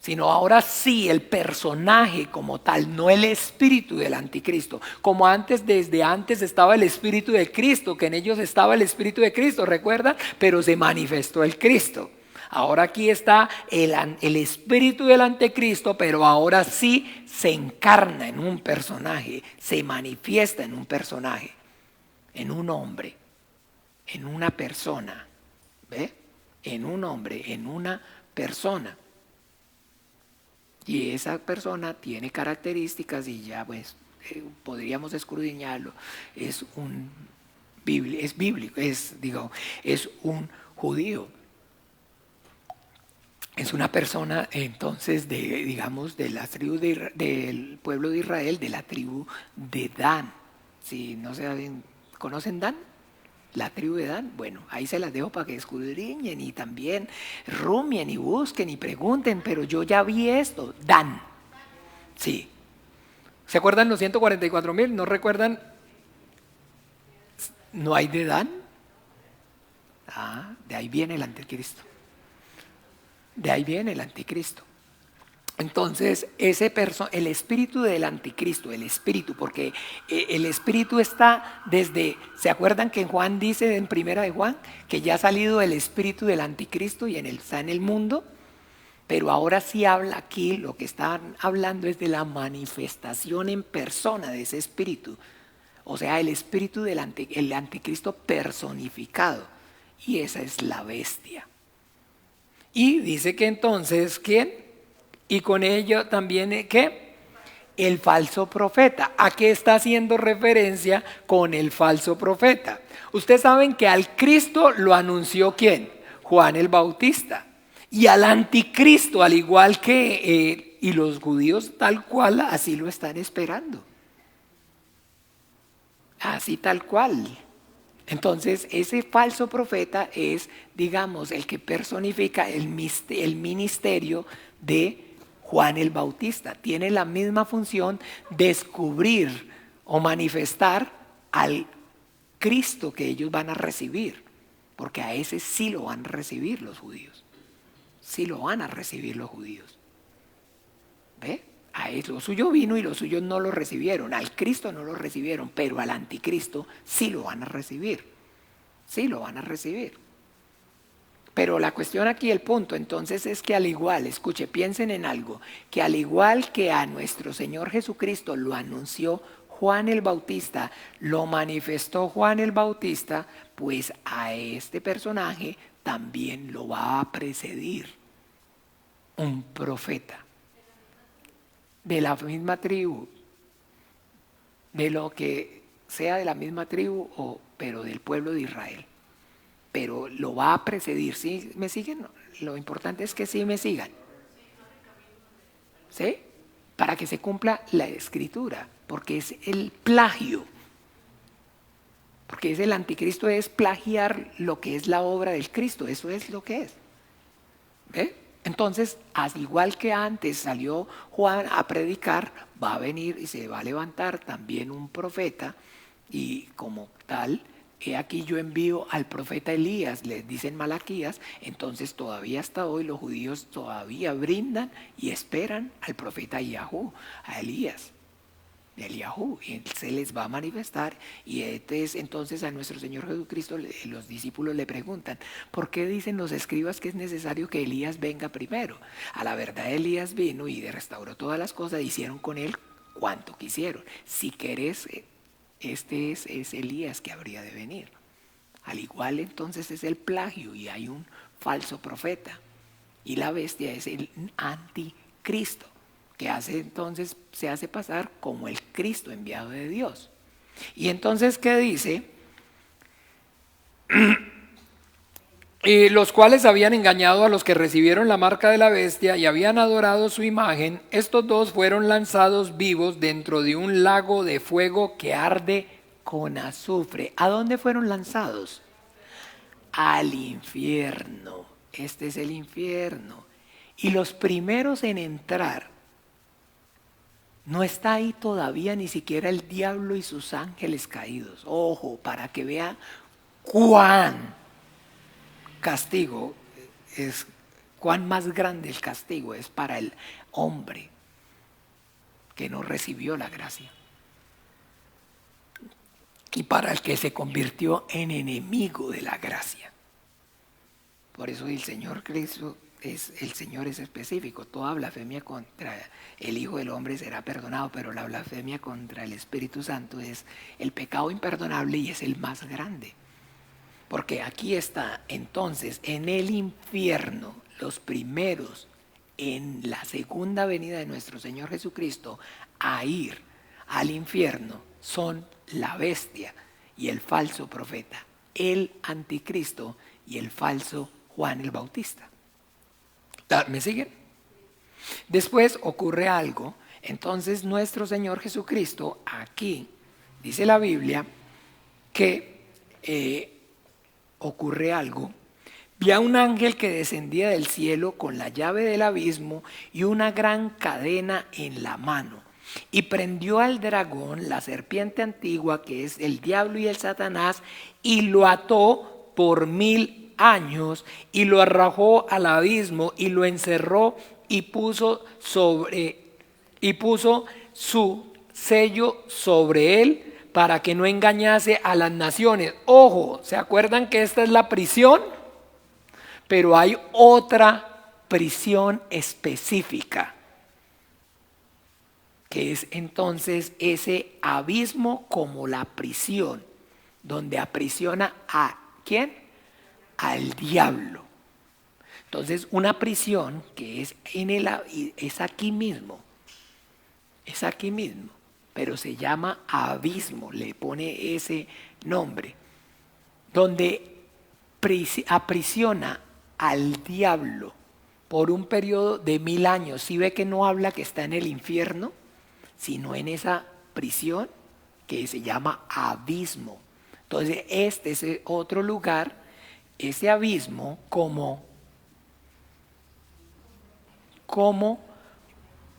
Sino ahora sí el personaje como tal, no el espíritu del anticristo. Como antes, desde antes estaba el espíritu de Cristo, que en ellos estaba el espíritu de Cristo, ¿recuerdan? Pero se manifestó el Cristo. Ahora aquí está el espíritu del anticristo, pero ahora sí se encarna en un personaje, se manifiesta en un personaje, en un hombre, en una persona. ¿Ve? En un hombre, en una persona. Y esa persona tiene características y ya pues podríamos escudriñarlo. Es bíblico, es un judío. Es una persona entonces de la tribu del pueblo de Israel, de la tribu de Dan. Si no saben, ¿conocen Dan? La tribu de Dan. Bueno, ahí se las dejo para que escudriñen y también rumien y busquen y pregunten, pero yo ya vi esto. Dan. Sí. ¿Se acuerdan los 144,000? ¿No recuerdan? ¿No hay de Dan? De ahí viene el anticristo. De ahí viene el anticristo. Entonces, el espíritu del anticristo, el espíritu, porque el espíritu está desde, ¿se acuerdan que Juan dice en primera de Juan que ya ha salido el espíritu del anticristo y está en el mundo? Pero ahora sí habla aquí, lo que están hablando es de la manifestación en persona de ese espíritu. O sea, el espíritu del el anticristo personificado. Y esa es la bestia. Y dice que entonces, ¿quién? Y con ello también, ¿qué? El falso profeta. ¿A qué está haciendo referencia con el falso profeta? Ustedes saben que al Cristo lo anunció ¿quién? Juan el Bautista. Y al anticristo, al igual que, y los judíos tal cual, así lo están esperando. Así tal cual. Entonces, ese falso profeta es, digamos, el que personifica el ministerio de Juan el Bautista. Tiene la misma función, descubrir o manifestar al Cristo que ellos van a recibir, porque a ese sí lo van a recibir los judíos. Sí lo van a recibir los judíos. ¿Ve? A él, lo suyo vino y los suyos no lo recibieron. Al Cristo no lo recibieron, pero al anticristo sí lo van a recibir. Sí lo van a recibir. Pero la cuestión aquí, el punto entonces es que al igual, escuche, piensen en algo, que al igual que a nuestro Señor Jesucristo lo anunció Juan el Bautista, lo manifestó Juan el Bautista, pues a este personaje también lo va a precedir un profeta de la misma tribu, de lo que sea de la misma tribu, pero del pueblo de Israel. Pero lo va a precedir. ¿Sí me siguen? Lo importante es que sí me sigan. ¿Sí? Para que se cumpla la escritura, porque es el plagio. Porque es el anticristo, es plagiar lo que es la obra del Cristo. Eso es lo que es. ¿Ve? Entonces, al igual que antes salió Juan a predicar, va a venir y se va a levantar también un profeta, y como tal, he aquí yo envío al profeta Elías, les dicen Malaquías. Entonces todavía hasta hoy los judíos todavía brindan y esperan al profeta Yahú, a Elías, Eliahú, y él se les va a manifestar. Y entonces a nuestro Señor Jesucristo los discípulos le preguntan: ¿por qué dicen los escribas que es necesario que Elías venga primero? A la verdad, Elías vino y restauró todas las cosas, hicieron con él cuanto quisieron. Si querés, este es Elías que habría de venir. Al igual, entonces, es el plagio y hay un falso profeta, y la bestia es el anticristo, que se hace pasar como el Cristo enviado de Dios. Y entonces, ¿qué dice? Los cuales habían engañado a los que recibieron la marca de la bestia y habían adorado su imagen. Estos dos fueron lanzados vivos dentro de un lago de fuego que arde con azufre. ¿A dónde fueron lanzados? Al infierno. Este es el infierno. Y los primeros en entrar, no está ahí todavía ni siquiera el diablo y sus ángeles caídos. Ojo, para que vea cuán castigo es, cuán más grande el castigo es para el hombre que no recibió la gracia, y para el que se convirtió en enemigo de la gracia. Por eso el Señor Cristo el Señor es específico. Toda blasfemia contra el Hijo del Hombre será perdonado, pero la blasfemia contra el Espíritu Santo es el pecado imperdonable y es el más grande. Porque aquí está entonces en el infierno los primeros en la segunda venida de nuestro Señor Jesucristo a ir al infierno son la bestia y el falso profeta, el anticristo y el falso Juan el Bautista. ¿Me siguen? Después ocurre algo. Entonces nuestro Señor Jesucristo, aquí dice la Biblia que ocurre algo. Vi a un ángel que descendía del cielo con la llave del abismo y una gran cadena en la mano, y prendió al dragón, la serpiente antigua, que es el diablo y el Satanás, y lo ató por 1000 años, y lo arrojó al abismo y lo encerró, y puso su sello sobre él para que no engañase a las naciones. Ojo, ¿se acuerdan que esta es la prisión? Pero hay otra prisión específica, que es entonces ese abismo como la prisión, donde aprisiona a ¿quién? Al diablo. Entonces una prisión que es es aquí mismo, pero se llama abismo, le pone ese nombre, donde aprisiona al diablo por un periodo de 1000 años. ¿Sí ve que no habla que está en el infierno, sino en esa prisión que se llama abismo? Entonces este es otro lugar, ese abismo como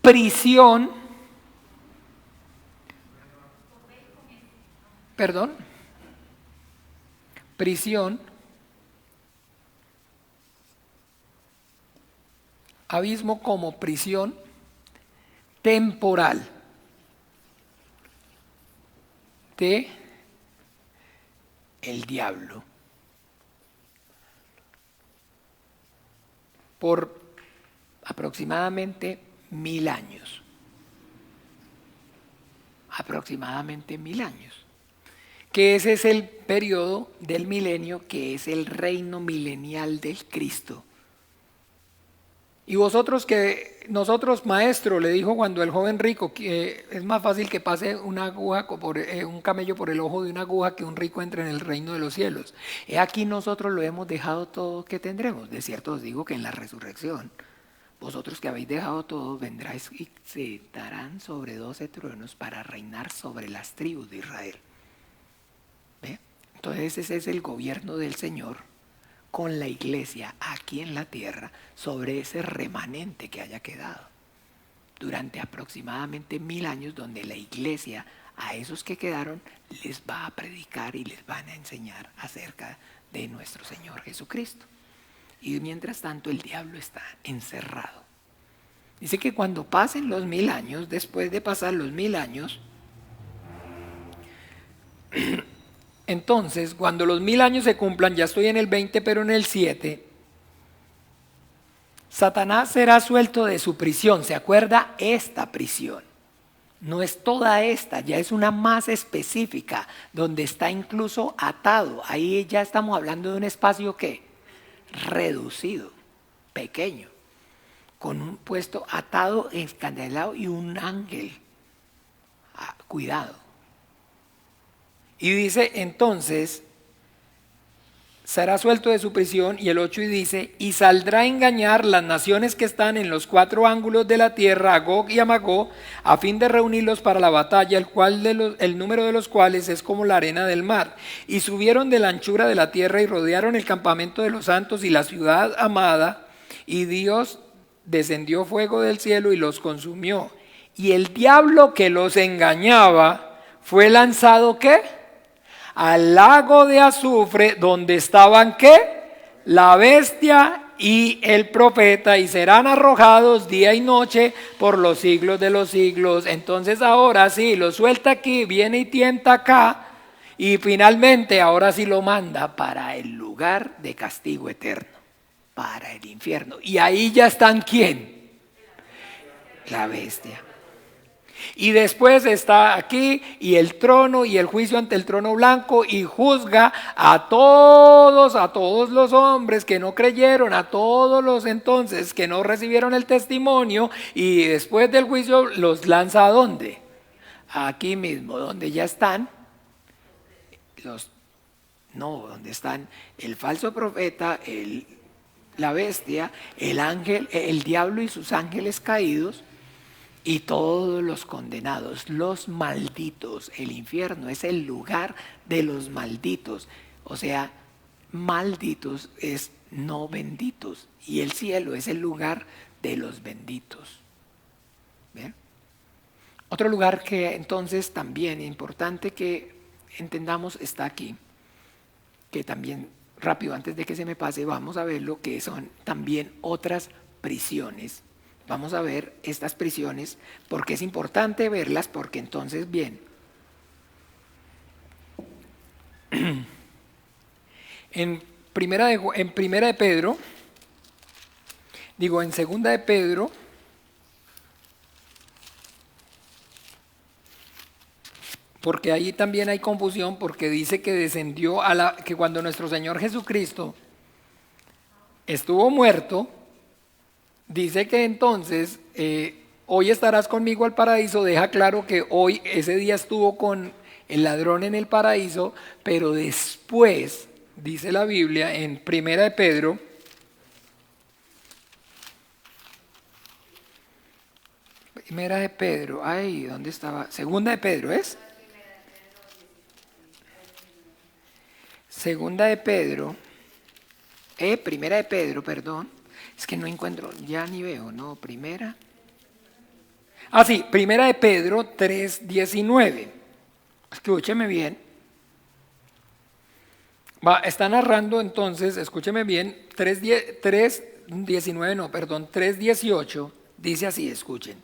prisión, perdón, prisión, abismo como prisión temporal de el diablo por aproximadamente 1000 años. Aproximadamente 1000 años. Que ese es el periodo del milenio, que es el reino milenial del Cristo. Y nosotros, maestro, le dijo cuando el joven rico, que es más fácil que pase una aguja un camello por el ojo de una aguja que un rico entre en el reino de los cielos. He aquí nosotros lo hemos dejado todo que tendremos. De cierto os digo que en la resurrección, vosotros que habéis dejado todo, vendráis y se darán sobre 12 tronos para reinar sobre las tribus de Israel. ¿Ve? Entonces ese es el gobierno del Señor con la iglesia aquí en la tierra sobre ese remanente que haya quedado durante aproximadamente 1000 años, donde la iglesia a esos que quedaron les va a predicar y les van a enseñar acerca de nuestro Señor Jesucristo. Y mientras tanto el diablo está encerrado. Dice que cuando pasen los 1000 años, después de pasar los 1000 años, entonces, cuando los 1000 años se cumplan, ya estoy en el 20, pero en el 7, Satanás será suelto de su prisión. ¿Se acuerda? Esta prisión. No es toda esta, ya es una más específica, donde está incluso atado. Ahí ya estamos hablando de un espacio ¿qué? Reducido, pequeño, con un puesto atado, encadenado y un ángel. Cuidado. Y dice entonces, será suelto de su prisión, y el 8 y dice, y saldrá a engañar las naciones que están en los 4 ángulos de la tierra, a Gog y a Magog, a fin de reunirlos para la batalla, el número de los cuales es como la arena del mar. Y subieron de la anchura de la tierra y rodearon el campamento de los santos y la ciudad amada, y Dios descendió fuego del cielo y los consumió. Y el diablo que los engañaba fue lanzado ¿qué? Al lago de azufre, donde estaban ¿qué? La bestia y el profeta, y serán arrojados día y noche por los siglos de los siglos. Entonces ahora sí, lo suelta aquí, viene y tienta acá, y finalmente ahora sí lo manda para el lugar de castigo eterno, para el infierno. Y ahí ya están ¿quién? La bestia. Y después está aquí y el trono y el juicio ante el trono blanco, y juzga a todos los hombres que no creyeron, a todos los entonces que no recibieron el testimonio, y después del juicio los lanza ¿a dónde? Aquí mismo, donde ya están donde están el falso profeta, la bestia, el ángel, el diablo y sus ángeles caídos, y todos los condenados, los malditos. El infierno es el lugar de los malditos. O sea, malditos es no benditos. Y el cielo es el lugar de los benditos. ¿Bien? Otro lugar que entonces también es importante que entendamos está aquí. Que también, rápido, antes de que se me pase, vamos a ver lo que son también otras prisiones. Vamos a ver estas prisiones, porque es importante verlas, porque entonces, bien, en segunda de Pedro, porque ahí también hay confusión, porque dice que descendió que cuando nuestro Señor Jesucristo estuvo muerto, dice que entonces, hoy estarás conmigo al paraíso. Deja claro que hoy, ese día estuvo con el ladrón en el paraíso, pero después, dice la Biblia en Primera de Pedro, ¿dónde estaba? Segunda de Pedro, ¿es? Segunda de Pedro, Primera de Pedro, perdón. Es que no encuentro, ya ni veo, ¿no? Primera de Pedro 3:19. Escúcheme bien. Está narrando entonces, escúcheme bien, 3:18, dice así, escuchen.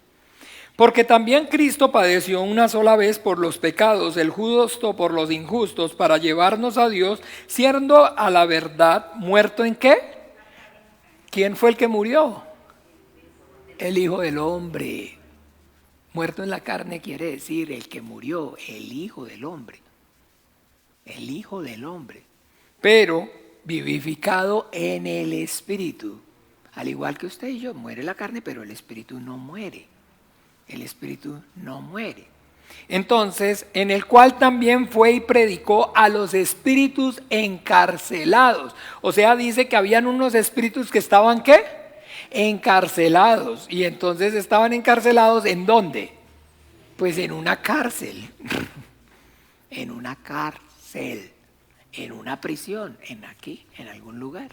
Porque también Cristo padeció una sola vez por los pecados, el justo por los injustos, para llevarnos a Dios, siendo a la verdad muerto ¿en qué? ¿Quién fue el que murió? El Hijo del Hombre. Muerto en la carne quiere decir el que murió, el Hijo del Hombre. El Hijo del Hombre. Pero vivificado en el Espíritu. Al igual que usted y yo, muere la carne, pero el Espíritu no muere. El Espíritu no muere. Entonces, en el cual también fue y predicó a los espíritus encarcelados. O sea, dice que habían unos espíritus que estaban ¿qué? Encarcelados. Y entonces estaban encarcelados ¿en dónde? Pues en una cárcel. En una cárcel. En una prisión. En algún lugar.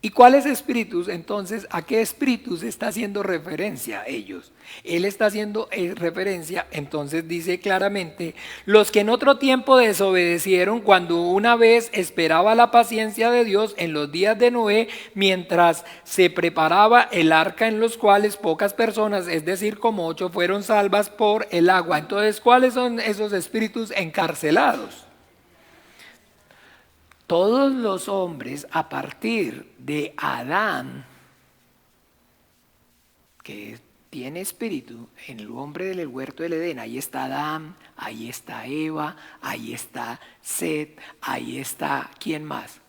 ¿Y cuáles espíritus? Entonces, ¿a qué espíritus está haciendo referencia ellos? Él está haciendo referencia, entonces dice claramente, los que en otro tiempo desobedecieron cuando una vez esperaba la paciencia de Dios en los días de Noé, mientras se preparaba el arca en los cuales pocas personas, es decir, como 8, fueron salvas por el agua. Entonces, ¿cuáles son esos espíritus encarcelados? Todos los hombres a partir de Adán, que tiene espíritu, en el hombre del huerto del Edén, ahí está Adán, ahí está Eva, ahí está Set, ahí está, ¿quién más?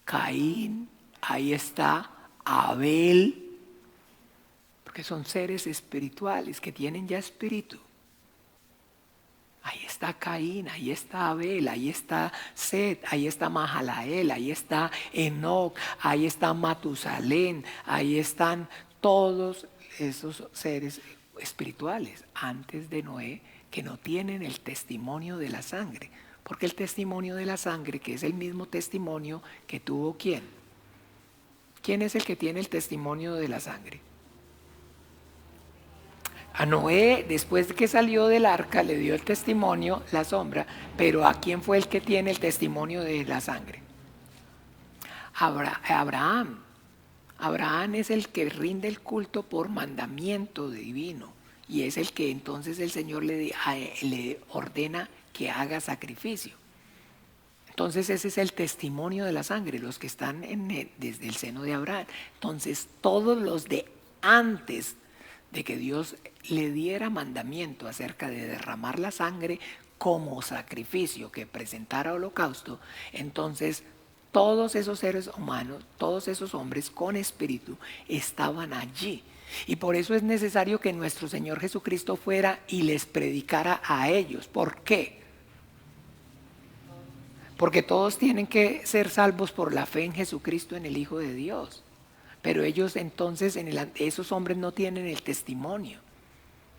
Caín, ahí está Abel, porque son seres espirituales que tienen ya espíritu. Ahí está Caín, ahí está Abel, ahí está Set, ahí está Mahalael, ahí está Enoc, ahí está Matusalén, ahí están todos esos seres espirituales antes de Noé que no tienen el testimonio de la sangre. Porque el testimonio de la sangre, que es el mismo testimonio que tuvo ¿quién? ¿Quién es el que tiene el testimonio de la sangre? A Noé, después de que salió del arca, le dio el testimonio, la sombra, pero ¿a quién fue el que tiene el testimonio de la sangre? Abraham. Abraham es el que rinde el culto por mandamiento divino y es el que entonces el Señor le ordena que haga sacrificio. Entonces ese es el testimonio de la sangre, los que están desde el seno de Abraham. Entonces todos los de antes de que Dios le diera mandamiento acerca de derramar la sangre como sacrificio, que presentara holocausto, entonces todos esos seres humanos, todos esos hombres con espíritu estaban allí. Y por eso es necesario que nuestro Señor Jesucristo fuera y les predicara a ellos. ¿Por qué? Porque todos tienen que ser salvos por la fe en Jesucristo, en el Hijo de Dios. Pero ellos entonces, esos hombres no tienen el testimonio,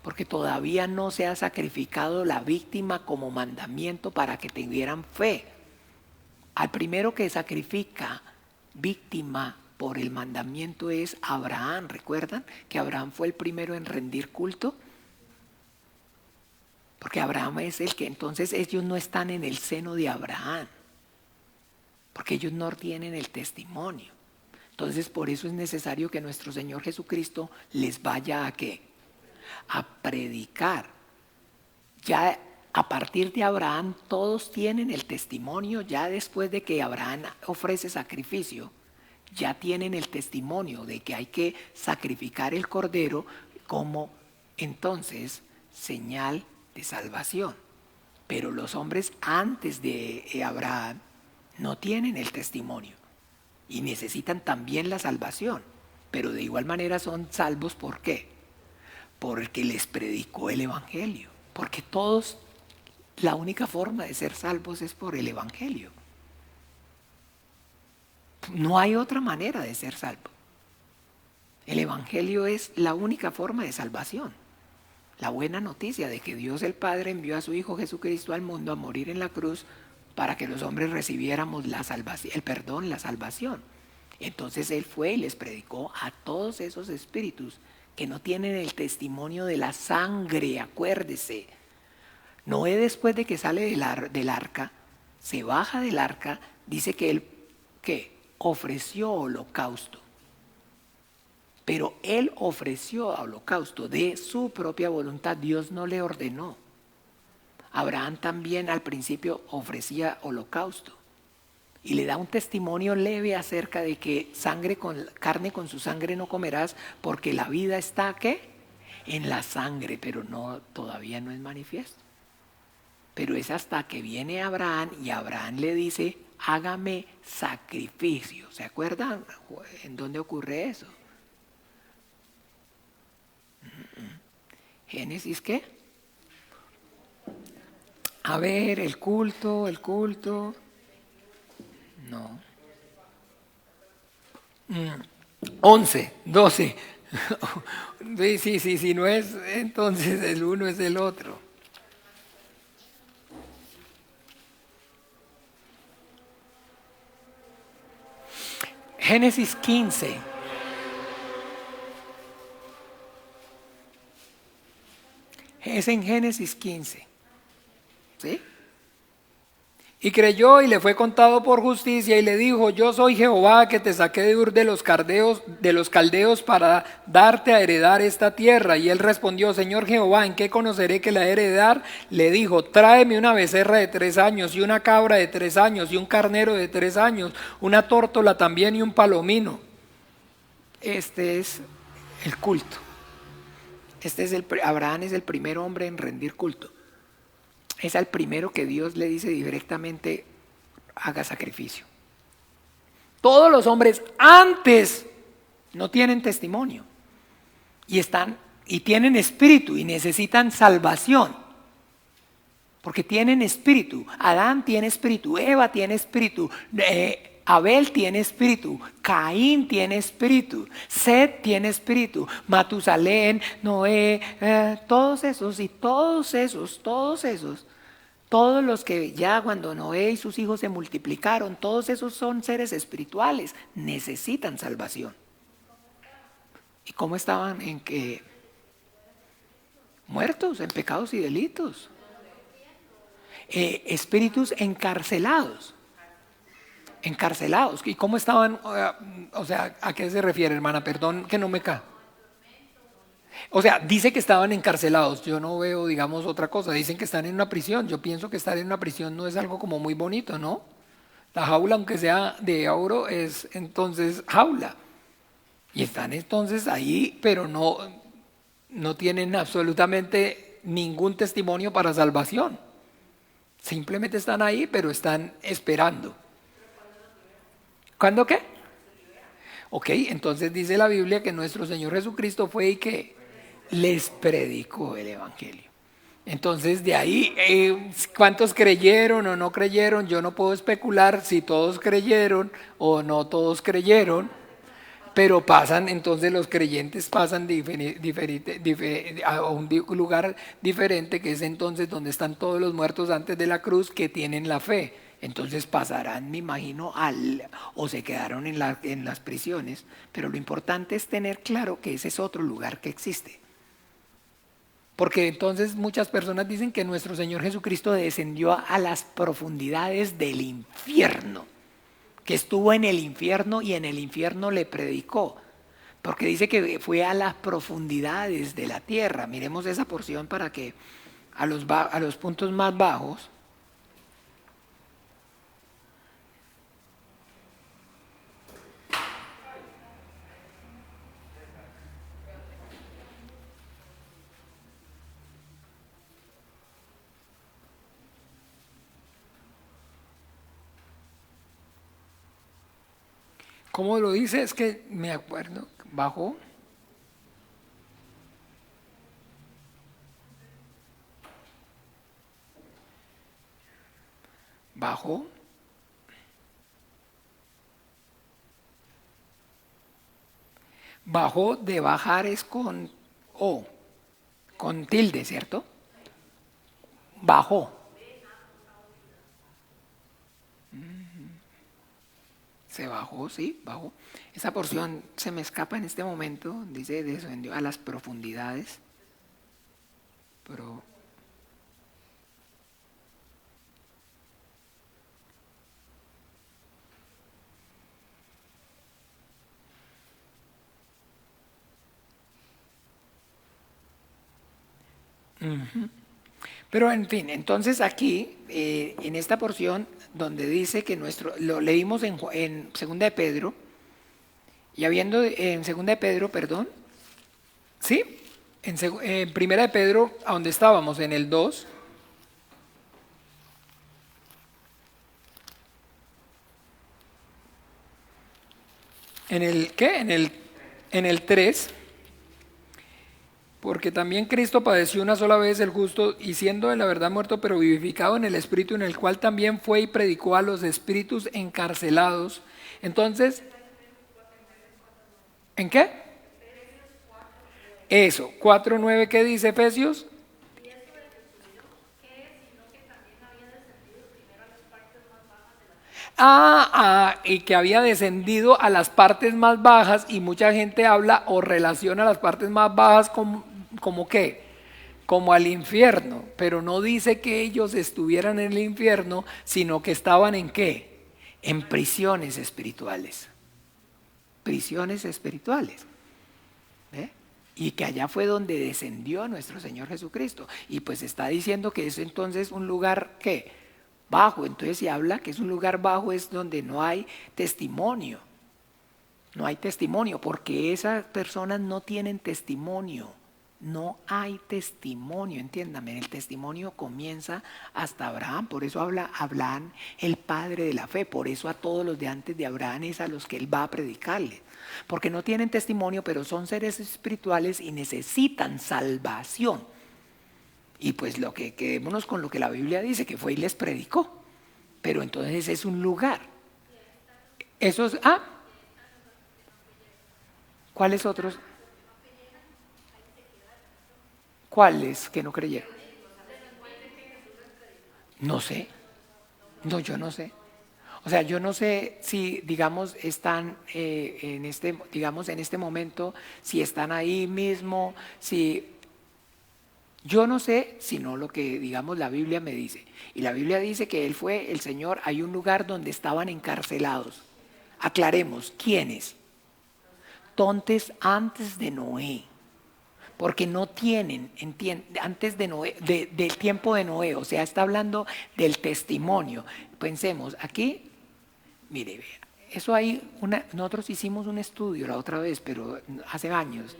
porque todavía no se ha sacrificado la víctima como mandamiento para que tuvieran fe. Al primero que sacrifica víctima por el mandamiento es Abraham. ¿Recuerdan que Abraham fue el primero en rendir culto? Porque Abraham es el que, entonces ellos no están en el seno de Abraham, porque ellos no tienen el testimonio. Entonces por eso es necesario que nuestro Señor Jesucristo les vaya a ¿qué? A predicar. Ya a partir de Abraham todos tienen el testimonio, ya después de que Abraham ofrece sacrificio, ya tienen el testimonio de que hay que sacrificar el cordero como entonces señal de salvación. Pero los hombres antes de Abraham no tienen el testimonio. Y necesitan también la salvación, pero de igual manera son salvos. ¿Por qué? Porque les predicó el Evangelio. Porque todos, la única forma de ser salvos es por el Evangelio. No hay otra manera de ser salvo. El Evangelio es la única forma de salvación. La buena noticia de que Dios el Padre envió a su Hijo Jesucristo al mundo a morir en la cruz para que los hombres recibiéramos la salvación, el perdón, la salvación. Entonces Él fue y les predicó a todos esos espíritus que no tienen el testimonio de la sangre. Acuérdese, Noé, después de que sale del arca, se baja del arca, dice que él ¿qué? Ofreció holocausto. Pero él ofreció holocausto de su propia voluntad, Dios no le ordenó. Abraham también al principio ofrecía holocausto y le da un testimonio leve acerca de que carne con su sangre no comerás, porque la vida está ¿qué? En la sangre, pero todavía no es manifiesto. Pero es hasta que viene Abraham y Abraham le dice, hágame sacrificio. ¿Se acuerdan en dónde ocurre eso? Génesis ¿qué? A ver, el culto. No. 11, 12. Sí, no es, entonces el uno es el otro. Génesis 15. Es en Génesis 15. ¿Sí? Y creyó y le fue contado por justicia y le dijo, yo soy Jehová que te saqué de Ur de los caldeos para darte a heredar esta tierra. Y él respondió, Señor Jehová, ¿en qué conoceré que la he de heredar? Le dijo, tráeme una becerra de 3 años y una cabra de 3 años y un carnero de 3 años, una tórtola también y un palomino. Este es el culto. Abraham es el primer hombre en rendir culto. Es al primero que Dios le dice directamente, haga sacrificio. Todos los hombres antes no tienen testimonio y tienen espíritu y necesitan salvación. Porque tienen espíritu. Adán tiene espíritu, Eva tiene espíritu, Abel tiene espíritu, Caín tiene espíritu, Set tiene espíritu, Matusalén, Noé, todos los que ya cuando Noé y sus hijos se multiplicaron, todos esos son seres espirituales, necesitan salvación. ¿Y cómo estaban? Muertos en pecados y delitos. Espíritus encarcelados. ¿Y cómo estaban? O sea, ¿a qué se refiere, hermana? Perdón que no me cae. O sea, dice que estaban encarcelados. Yo no veo, digamos, otra cosa. Dicen que están en una prisión. Yo pienso que estar en una prisión no es algo como muy bonito, ¿no? La jaula, aunque sea de oro, es entonces jaula. Y están entonces ahí, pero no tienen absolutamente ningún testimonio para salvación. Simplemente están ahí, pero están esperando. ¿Cuándo qué? Ok, entonces dice la Biblia que nuestro Señor Jesucristo fue y que les predicó el Evangelio. Entonces de ahí, ¿cuántos creyeron o no creyeron? Yo no puedo especular si todos creyeron o no todos creyeron, pero entonces los creyentes pasan a un lugar diferente, que es entonces donde están todos los muertos antes de la cruz que tienen la fe. Entonces pasarán, me imagino, o se quedaron en las prisiones, pero lo importante es tener claro que ese es otro lugar que existe. Porque entonces muchas personas dicen que nuestro Señor Jesucristo descendió a las profundidades del infierno, que estuvo en el infierno y en el infierno le predicó, porque dice que fue a las profundidades de la tierra. Miremos esa porción para que a los puntos más bajos. ¿Cómo lo dice? Es que me acuerdo, bajó. Bajó. Bajó, de bajar es con O, con tilde, ¿cierto? Bajó. Se bajó, sí, bajó. Esa porción se me escapa en este momento, dice, descendió a las profundidades. Ujú. Pero en fin, entonces aquí, en esta porción donde dice que lo leímos en Segunda de Pedro, y habiendo en Segunda de Pedro, perdón, ¿sí? En Primera de Pedro, a donde estábamos, en el 2, ¿en el qué? En el 3. Porque también Cristo padeció una sola vez el justo, y siendo en la verdad muerto, pero vivificado en el Espíritu, en el cual también fue y predicó a los espíritus encarcelados. Entonces, ¿en qué? Eso, 4:9, ¿qué dice Efesios? Y que había descendido a las partes más bajas, y mucha gente habla o relaciona las partes más bajas como ¿qué? Como al infierno, pero no dice que ellos estuvieran en el infierno, sino que estaban ¿en qué? En prisiones espirituales. Prisiones espirituales. ¿Ve? Y que allá fue donde descendió nuestro Señor Jesucristo. Y pues está diciendo que es entonces un lugar ¿qué? Bajo. Entonces se habla que es un lugar bajo, es donde no hay testimonio. No hay testimonio, porque esas personas no tienen testimonio. No hay testimonio, entiéndame, el testimonio comienza hasta Abraham, por eso habla Abraham, el padre de la fe, por eso a todos los de antes de Abraham es a los que él va a predicarle, porque no tienen testimonio, pero son seres espirituales y necesitan salvación. Y pues quedémonos con lo que la Biblia dice, que fue y les predicó, pero entonces es un lugar. Esos, ¿cuáles otros? ¿Cuáles que no creyeron? No sé. No, yo no sé. O sea, yo no sé si, digamos, están digamos, en este momento, si están ahí mismo, si yo no sé, sino lo que, digamos, la Biblia me dice. Y la Biblia dice que él fue el Señor, hay un lugar donde estaban encarcelados. Aclaremos, ¿quiénes? Tontes antes de Noé. Porque no tienen, antes de Noé, del tiempo de Noé, o sea, está hablando del testimonio. Pensemos, aquí, mire, vea, eso nosotros hicimos un estudio la otra vez, pero hace años,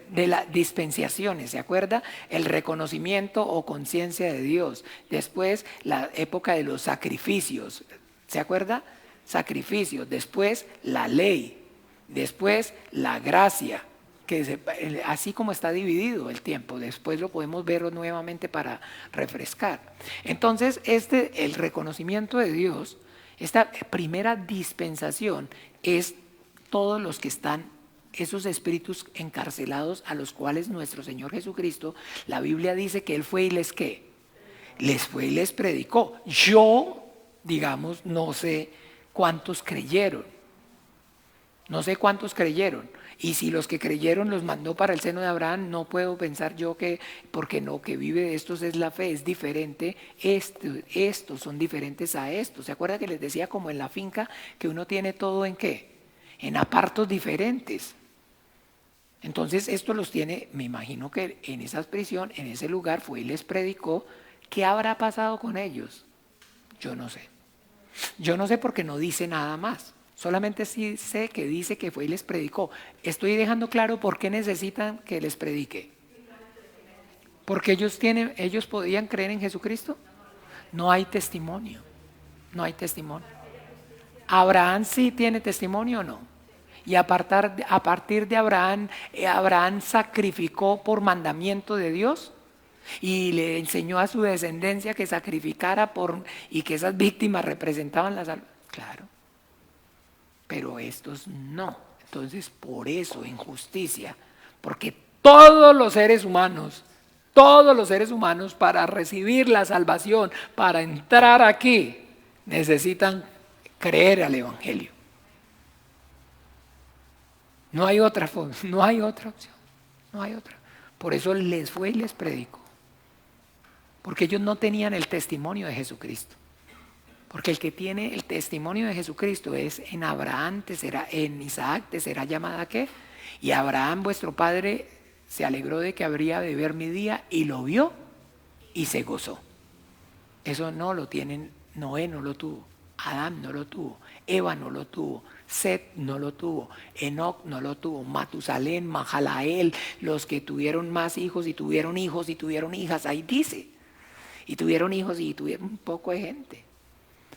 de las dispensaciones, ¿se acuerda? El reconocimiento o conciencia de Dios. Después, la época de los sacrificios, ¿se acuerda? Sacrificios. Después, la ley. Después, la gracia. Así como está dividido el tiempo, después lo podemos ver nuevamente para refrescar. Entonces, el reconocimiento de Dios, esta primera dispensación, es todos los que están, esos espíritus encarcelados a los cuales nuestro Señor Jesucristo, la Biblia dice que Él fue y les ¿qué? Les fue y les predicó. Yo, digamos, no sé cuántos creyeron. No sé cuántos creyeron. Y si los que creyeron los mandó para el seno de Abraham, no puedo pensar yo porque no, que vive de estos es la fe, es diferente, estos son diferentes a estos. ¿Se acuerda que les decía como en la finca que uno tiene todo en qué? En apartos diferentes. Entonces esto los tiene, me imagino que en esa prisión, en ese lugar fue y les predicó. ¿Qué habrá pasado con ellos? Yo no sé. Yo no sé porque no dice nada más. Solamente sí sé que dice que fue y les predicó. Estoy dejando claro por qué necesitan que les predique. Porque ellos podían creer en Jesucristo. No hay testimonio. No hay testimonio. ¿Abraham sí tiene testimonio o no? Y a partir de Abraham, Abraham sacrificó por mandamiento de Dios y le enseñó a su descendencia que sacrificara y que esas víctimas representaban la salvación. Claro. Pero estos no. Entonces, por eso, en justicia, porque todos los seres humanos, para recibir la salvación, para entrar aquí, necesitan creer al Evangelio. No hay otra forma, no hay otra opción, no hay otra. Por eso les fue y les predicó. Porque ellos no tenían el testimonio de Jesucristo. Porque el que tiene el testimonio de Jesucristo es en Abraham, en Isaac te será llamada ¿qué? Y Abraham, vuestro padre, se alegró de que habría de ver mi día y lo vio y se gozó. Eso no lo tienen, Noé no lo tuvo, Adán no lo tuvo, Eva no lo tuvo, Set no lo tuvo, Enoc no lo tuvo, Matusalén, Mahalael, los que tuvieron más hijos y tuvieron hijos y tuvieron hijas, ahí dice, y tuvieron hijos y tuvieron un poco de gente.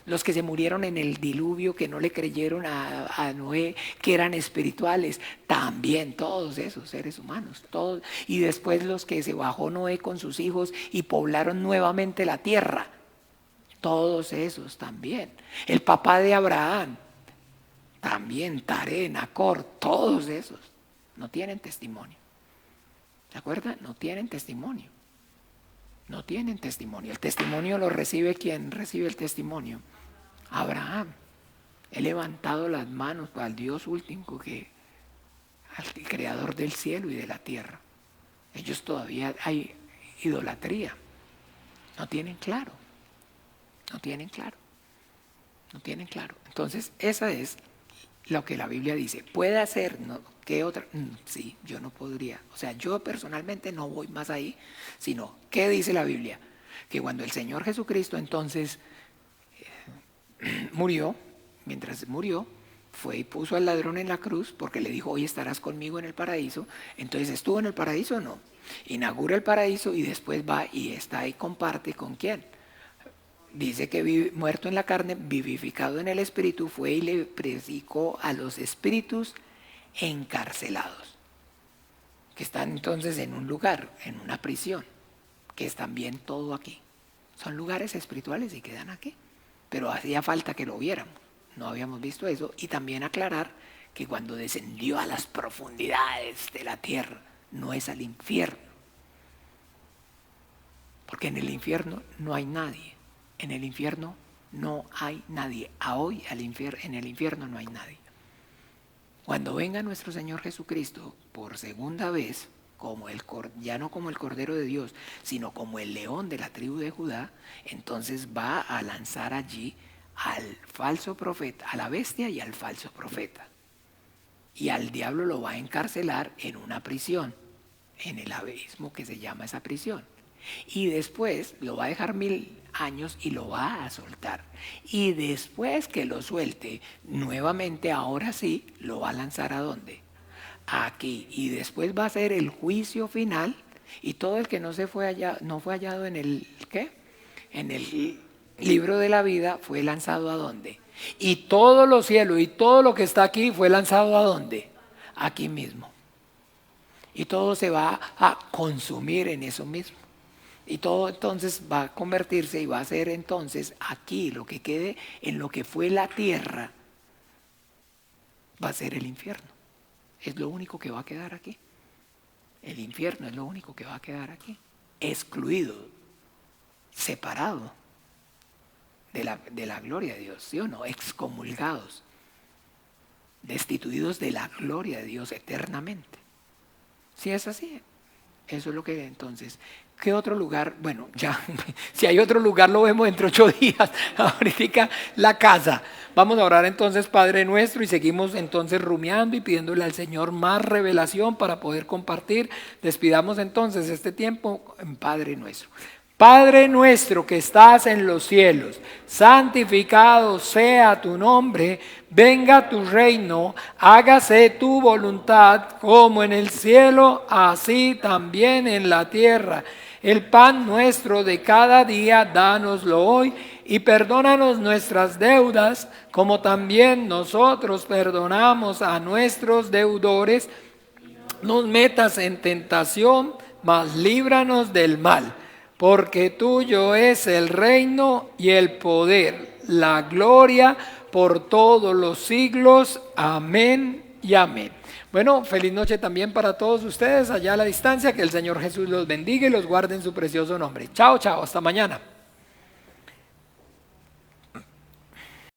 Los que se murieron en el diluvio, que no le creyeron a Noé, que eran espirituales, también todos esos seres humanos, todos. Y después los que se bajó Noé con sus hijos y poblaron nuevamente la tierra, todos esos también. El papá de Abraham, también Taré, Nacor, todos esos no tienen testimonio. ¿Se acuerdan? No tienen testimonio. No tienen testimonio. El testimonio lo recibe quien recibe el testimonio. Abraham. He levantado las manos al Dios último, al creador del cielo y de la tierra. Ellos todavía hay idolatría. No tienen claro. No tienen claro. No tienen claro. Entonces, esa es lo que la Biblia dice. ¿Puede hacer? ¿No? ¿Qué otra? Sí, yo no podría. O sea, yo personalmente no voy más ahí, sino, ¿qué dice la Biblia? Que cuando el Señor Jesucristo entonces murió, mientras murió, fue y puso al ladrón en la cruz porque le dijo, hoy estarás conmigo en el paraíso. Entonces, ¿estuvo en el paraíso o no? Inaugura el paraíso y después va y está ahí, comparte con quién. Dice que muerto en la carne, vivificado en el espíritu, fue y le predicó a los espíritus encarcelados, que están entonces en un lugar, en una prisión, que es también todo aquí. Son lugares espirituales y quedan aquí. Pero hacía falta que lo viéramos. No habíamos visto eso. Y también aclarar que cuando descendió a las profundidades de la tierra, no es al infierno. Porque en el infierno no hay nadie. En el infierno no hay nadie. A hoy en el infierno no hay nadie. Cuando venga nuestro Señor Jesucristo por segunda vez, ya no como el Cordero de Dios, sino como el león de la tribu de Judá, entonces va a lanzar allí al falso profeta, a la bestia y al falso profeta. Y al diablo lo va a encarcelar en una prisión, en el abismo que se llama esa prisión. Y después lo va a dejar 1000 años y lo va a soltar. Y después que lo suelte, nuevamente, ahora sí, lo va a lanzar ¿a dónde? Aquí. Y después va a ser el juicio final. Y todo el que no fue hallado en el ¿qué? En el libro de la vida fue lanzado ¿a dónde? Y todos los cielos y todo lo que está aquí fue lanzado ¿a dónde? Aquí mismo. Y todo se va a consumir en eso mismo. Y todo entonces va a convertirse y va a ser entonces aquí lo que quede en lo que fue la tierra, va a ser el infierno. Es lo único que va a quedar aquí. El infierno es lo único que va a quedar aquí. Excluido, separado de la gloria de Dios, ¿sí o no? Excomulgados, destituidos de la gloria de Dios eternamente. ¿Sí es así? Eso es lo que entonces... ¿Qué otro lugar? Bueno, ya, si hay otro lugar lo vemos dentro de 8 días. Ahorita la casa. Vamos a orar entonces, Padre nuestro, y seguimos entonces rumiando y pidiéndole al Señor más revelación para poder compartir. Despidamos entonces este tiempo en Padre nuestro. Padre nuestro que estás en los cielos, santificado sea tu nombre, venga tu reino, hágase tu voluntad como en el cielo, así también en la tierra. El pan nuestro de cada día, dánoslo hoy y perdónanos nuestras deudas, como también nosotros perdonamos a nuestros deudores. No nos metas en tentación, mas líbranos del mal. Porque tuyo es el reino y el poder, la gloria por todos los siglos. Amén y amén. Bueno, feliz noche también para todos ustedes allá a la distancia. Que el Señor Jesús los bendiga y los guarde en su precioso nombre. Chao, chao, hasta mañana.